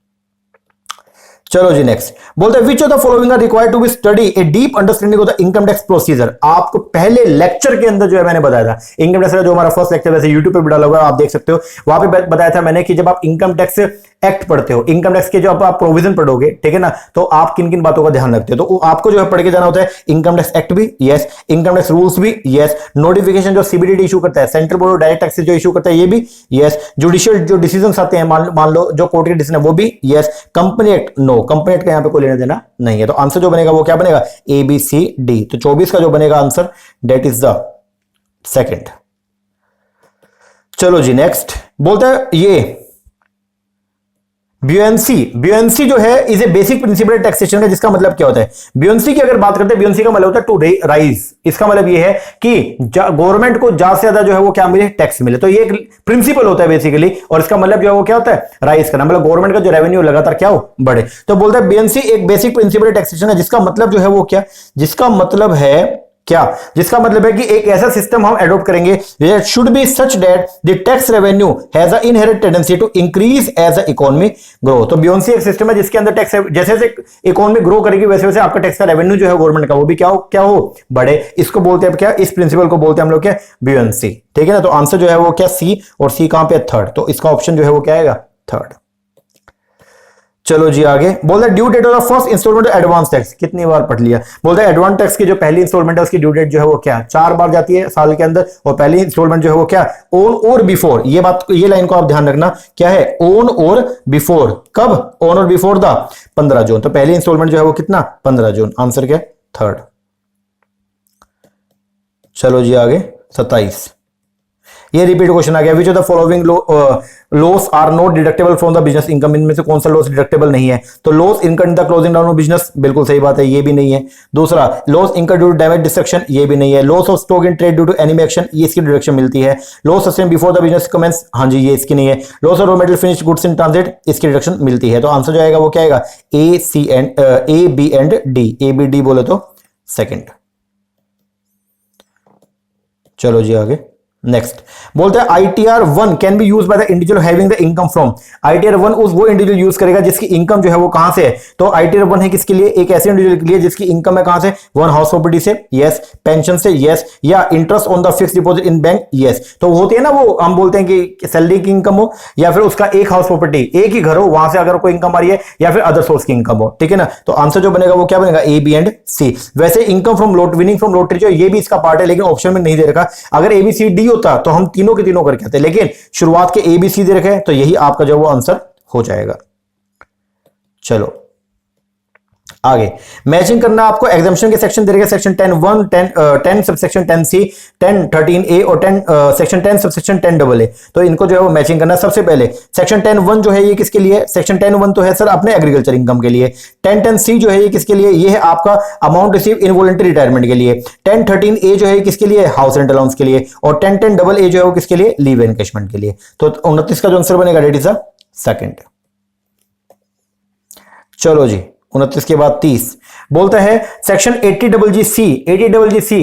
Speaker 1: चलो जी नेक्स्ट, बोलते हैं which of the following are required to be study a deep understanding of the income tax procedure. आपको पहले लेक्चर के अंदर जो है मैंने बताया था, इनकम टैक्स का जो हमारा फर्स्ट लेक्चर वैसे यूट्यूब पे भी डाला हुआ है, आप देख सकते हो, वहां पे बताया था मैंने कि जब आप इनकम टैक्स एक्ट पढ़ते हो, इनकम टैक्स के जो आप प्रोविजन पढ़ोगे, ठीक है ना, तो आप किन किन बातों का ध्यान रखते हो, तो आपको जो है पढ़ के जाना होता है इनकम टैक्स एक्ट भी, यस, इनकम टैक्स रूल्स भी, यस, नोटिफिकेशन जो सीबीडीटी इशू करता है, central board of direct taxes जो इशू करता है ये भी, यस, जुडिशियल जो डिसीजंस आते हैं, मान लो जो कोर्ट के डिसीजन है वो भी, yes, company act, no, company act का यहां पे कोई लेना देना नहीं है, तो आंसर जो बनेगा वो क्या बनेगा, ए बी सी डी, तो 24 का जो बनेगा answer that is the second. चलो जी नेक्स्ट बोलता है ये ब्यूएंसी जो है is a basic principle taxation का, जिसका मतलब क्या होता है, ब्यूएंसी की अगर बात करते हैं, ब्यूएंसी का मतलब होता है टू राइज, इसका मतलब ये है कि गवर्नमेंट को ज्यादा से ज्यादा जो है वो क्या मिले, टैक्स मिले, तो ये एक प्रिंसिपल होता है बेसिकली, और इसका मतलब जो है वो क्या होता है, राइज करना, मतलब गवर्नमेंट का जो रेवेन्यू लगातार क्या हो, बढ़े, तो बोलता है ब्यूएंसी एक बेसिक प्रिंसिपल टैक्सेशन है, जिसका मतलब जो है वो क्या, जिसका मतलब है क्या, जिसका मतलब है कि एक ऐसा सिस्टम हम एडॉप्ट करेंगे should be such that the tax revenue has a inherent tendency to increase as a economy grow, तो ब्यूएंसी एक सिस्टम है जिसके अंदर टैक्स जैसे जैसे इकोनॉमी ग्रो करेगी वैसे वैसे आपका टैक्स का रेवेन्यू जो है गवर्नमेंट का वो भी क्या हो बढ़े, इसको बोलते हैं क्या, इस प्रिंसिपल को बोलते हैं हम लोग क्या, ब्यूएंसी, ठीक है ना, तो आंसर जो है वो क्या सी, और सी कहां पे, थर्ड, तो इसका ऑप्शन जो है वो क्या आएगा, थर्ड। चलो जी आगे बोलता है due date of first instalment advance tax, कितनी बार पढ़ लिया, बोलता है एडवांस टैक्स की जो पहली इंस्टॉलमेंट है उसकी ड्यू डेट जो है वो क्या, 4 बार जाती है साल के अंदर, और पहली इंस्टॉलमेंट जो है वो क्या, ऑन और बिफोर, ये बात, ये लाइन को आप ध्यान रखना, क्या है, ऑन और बिफोर, कब, ऑन और बिफोर द 15 जून, तो पहली इंस्टॉलमेंट जो है वो कितना, 15 जून, आंसर क्या, थर्ड। चलो जी आगे 27, ये रिपीट क्वेश्चन आ गया, which of the following loss are not deductible from the business income, इनमें से कौन सा लॉस डिडक्टेबल नहीं है, तो loss income the closing down of business, बिल्कुल सही बात है, ये भी नहीं है, दूसरा loss income due to damage destruction, ये भी नहीं है, loss of stock in trade due to enemy action, ये इसकी डिडक्शन मिलती है, loss sustain before the business commence, हाँ जी ये इसकी नहीं है, loss of raw material finished goods in transit, इसकी डिडक्शन मिलती है, तो आंसर जो आएगा वो क्या आएगा, A B and D, A B D बोले तो सेकंड। चलो जी आगे नेक्स्ट बोलते हैं ITR 1 can be use by the individual having the income from, ITR 1 उस वो इंडिविजुअल यूज करेगा जिसकी इनकम जो है वो कहां से है, तो आईटीआर 1 है किसके लिए, एक ऐसे इंडिविजुअल के लिए जिसकी इनकम है कहां से, वन हाउस प्रॉपर्टी से, यस, पेंशन से, यस, या interest on the fixed deposit in bank, yes, तो होती है ना वो, हम बोलते हैं कि सैलरी की इनकम हो, या फिर उसका एक हाउस प्रॉपर्टी, एक ही घर हो, वहां से अगर कोई इनकम आ रही है, या फिर अदर सोर्स की इनकम हो, ठीक है ना, तो आंसर जो बनेगा वो क्या बनेगा, ए बी एंड सी। वैसे income from lot winning from lottery जो ये भी इसका पार्ट है, लेकिन ऑप्शन में नहीं दे रखा, अगर ए बी सी डी होता तो हम तीनों के तीनों करके आते, लेकिन शुरुआत के ए बी सी दे रखे, तो यही आपका जो वो आंसर हो जाएगा। चलो आगे मैचिंग करना आपको, एग्जाम्पशन के सेक्शन दे रखे, सेक्शन 10(1), 10 सबसेक्शन 10(c), 10(13)(a) और 10 सेक्शन 10 सबसेक्शन 10(a), तो इनको जो है वो मैचिंग करना। सबसे पहले सेक्शन 10(1) जो है ये किसके लिए, सेक्शन 10(1) तो है सर अपने एग्रीकल्चर इनकम के लिए, 10(10)(c) जो है ये किसके लिए, ये है आपका अमाउंट रिसीव इनवॉलंटरी रिटायरमेंट के लिए, 10(13)(a) जो है किसके लिए, हाउस रेंट अलाउंस के लिए, और 10(10)(a) जो है वो किसके लिए, लीव एनकैशमेंट के लिए, तो 29 का जो आंसर बनेगा डेट इज द सेकंड। चलो जी 29 के बाद 30 बोलता है सेक्शन 80GC, 80GC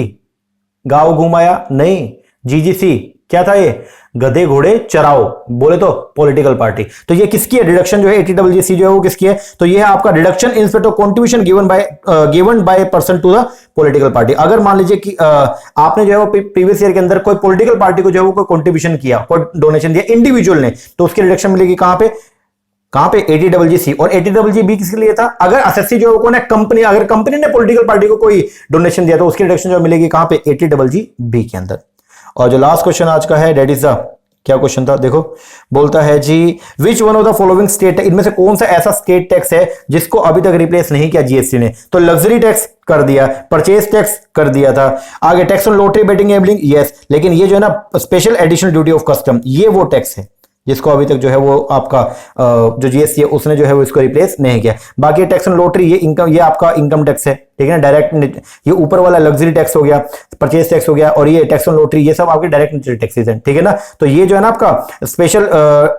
Speaker 1: गांव घुमाया नहीं, जीजीसी क्या था ये, गधे घोड़े चराओ, बोले तो पॉलिटिकल पार्टी, तो ये किसकी है डिडक्शन जो है 80GC जो है वो किसकी है, तो ये है आपका deduction in respect of contribution given by person to the political party. अगर मान लीजिए कि आपने जो है वो प्रीवियस ईयर के अंदर कोई पॉलिटिकल पार्टी को जो है वो कोई कंट्रीब्यूशन किया, कोई डोनेशन दिया इंडिविजुअल ने, तो उसकी डिडक्शन मिलेगी कहां पे 80GC, और 80GB किसके लिए था, अगर एसएससी जो कौन है कंपनी, अगर कंपनी ने पॉलिटिकल पार्टी को कोई डोनेशन दिया तो उसकी डिडक्शन जो मिलेगी कहां पे 80GB के अंदर। और जो लास्ट क्वेश्चन आज का है डेट इज द, क्या क्वेश्चन था देखो, बोलता है जी which one of the following state, इनमें से कौन सा ऐसा स्टेट टैक्स है जिसको अभी तक रिप्लेस नहीं किया जीएसटी ने, तो लग्जरी टैक्स कर दिया, परचेज टैक्स कर दिया था, आगे tax on lottery betting gambling, yes, लेकिन ये जो है ना special additional duty of custom, ये वो टैक्स है जिसको अभी तक जो है वो आपका जो जीएसटी है उसने जो है वो इसको रिप्लेस नहीं किया। बाकी टैक्स ऑन लॉटरी ये इनकम, ये आपका इनकम टैक्स है, ठीक है ना, डायरेक्ट, ये ऊपर वाला लग्जरी टैक्स हो गया, परचेज टैक्स हो गया, और ये टैक्स ऑन लॉटरी, ये सब आपके डायरेक्ट टैक्सेस हैं, ठीक है ना, तो ये जो है ना आपका special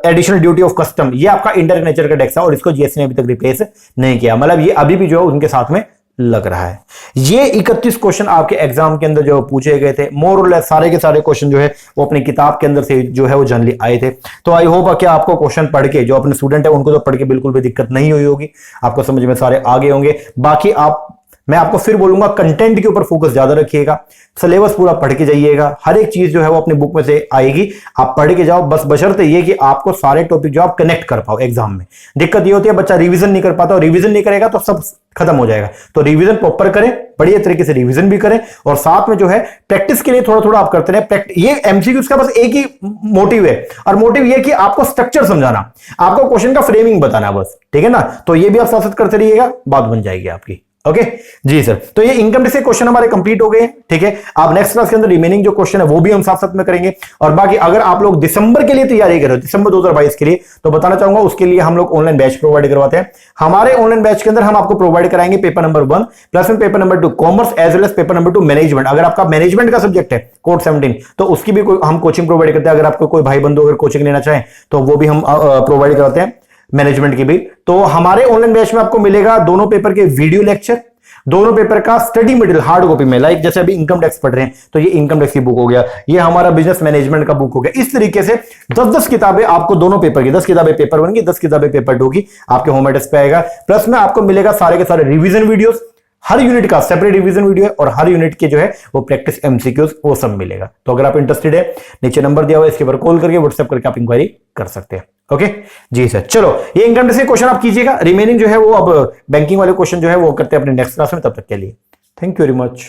Speaker 1: additional duty of custom, ये आपका इंडायरेक्ट नेचर का टैक्स है, और इसको जीएसटी ने अभी तक रिप्लेस नहीं किया, मतलब ये अभी भी जो है उनके साथ में लग रहा है। ये 31 क्वेश्चन आपके एग्जाम के अंदर जो पूछे गए थे, मोर और लेस सारे के सारे क्वेश्चन जो है वो अपनी किताब के अंदर से जो है वो जनरली आए थे। तो आई होप कि आपको क्वेश्चन पढ़ के, जो अपने स्टूडेंट है उनको तो पढ़ के बिल्कुल भी दिक्कत नहीं हुई होगी, आपको समझ में सारे आ गए होंगे। बाकी आप मैं आपको फिर बोलूंगा कंटेंट के ऊपर फोकस ज्यादा रखिएगा, सिलेबस पूरा पढ़ के जाइएगा, हर एक चीज जो है वो अपनी बुक में से आएगी, आप पढ़ के जाओ, बस बशर्ते ये कि आपको सारे टॉपिक जो आप कनेक्ट कर पाओ एग्जाम में। दिक्कत ये होती है बच्चा रिवीजन नहीं कर पाता, और रिवीजन नहीं करेगा तो सब खत्म हो जाएगा। तो रिवीजन प्रॉपर करें, बढ़िया तरीके से रिवीजन भी करें, और साथ में जो है प्रैक्टिस के लिए थोड़ा थोड़ा आप करते रहे। ये एमसीक्यूज का बस एक ही मोटिव है, और मोटिव ये कि आपको स्ट्रक्चर समझाना, आपको क्वेश्चन का फ्रेमिंग बताना बस, ठीक है ना। तो ये भी आप साथ साथ करते रहिएगा, बात बन जाएगी आपकी। ओके जी सर, तो ये इनकम टैक्स के क्वेश्चन हमारे कंप्लीट हो गए, ठीक है। आप नेक्स्ट क्लास के अंदर रिमेनिंग जो क्वेश्चन है वो भी हम साथ साथ में करेंगे। और बाकी अगर आप लोग दिसंबर के लिए तैयारी कर रहे हो, दिसंबर 2022 के लिए, तो बताना चाहूंगा उसके लिए हम लोग ऑनलाइन बैच प्रोवाइड करवाते हैं। हमारे ऑनलाइन बैच के अंदर हम आपको प्रोवाइड कराएंगे पेपर नंबर 1 प्लस में paper number 2 commerce as well as paper number 2 management. अगर आपका मैनेजमेंट का सब्जेक्ट है कोड 17, तो उसकी भी हम कोचिंग प्रोवाइड करते हैं। अगर आपको कोई भाई बंधु अगर कोचिंग लेना चाहें तो वो भी हम प्रोवाइड कराते हैं, मैनेजमेंट की भी। तो हमारे ऑनलाइन बैच में आपको मिलेगा दोनों पेपर के वीडियो लेक्चर, दोनों पेपर का स्टडी मटेरियल हार्ड कॉपी में, लाइक जैसे अभी इनकम टैक्स पढ़ रहे हैं तो ये इनकम टैक्स की बुक हो गया, ये हमारा बिजनेस मैनेजमेंट का बुक हो गया। इस तरीके से 10-10 किताबें आपको दोनों पेपर की, 10 किताबें पेपर 1 की, 10 किताबें पेपर 2 की आपके होम एड्रेस पे आएगा। प्लस में आपको मिलेगा सारे के सारे रिवीजन वीडियोस, हर यूनिट का सेपरेट रिवीजन वीडियो है, और हर यूनिट के जो है वो प्रैक्टिस एमसीक्यूज वो सब मिलेगा। तो अगर आप इंटरेस्टेड है, नीचे नंबर दिया हुआ है, इसके ऊपर कॉल करके व्हाट्सएप करके आप इंक्वायरी कर सकते हैं। ओके जी सर, चलो ये इनकम टैक्स के क्वेश्चन आप कीजिएगा, रिमेनिंग जो है वो अब बैंकिंग वाले क्वेश्चन जो है वो करते हैं अपने नेक्स्ट क्लास में। तब तक के लिए थैंक यू वेरी मच।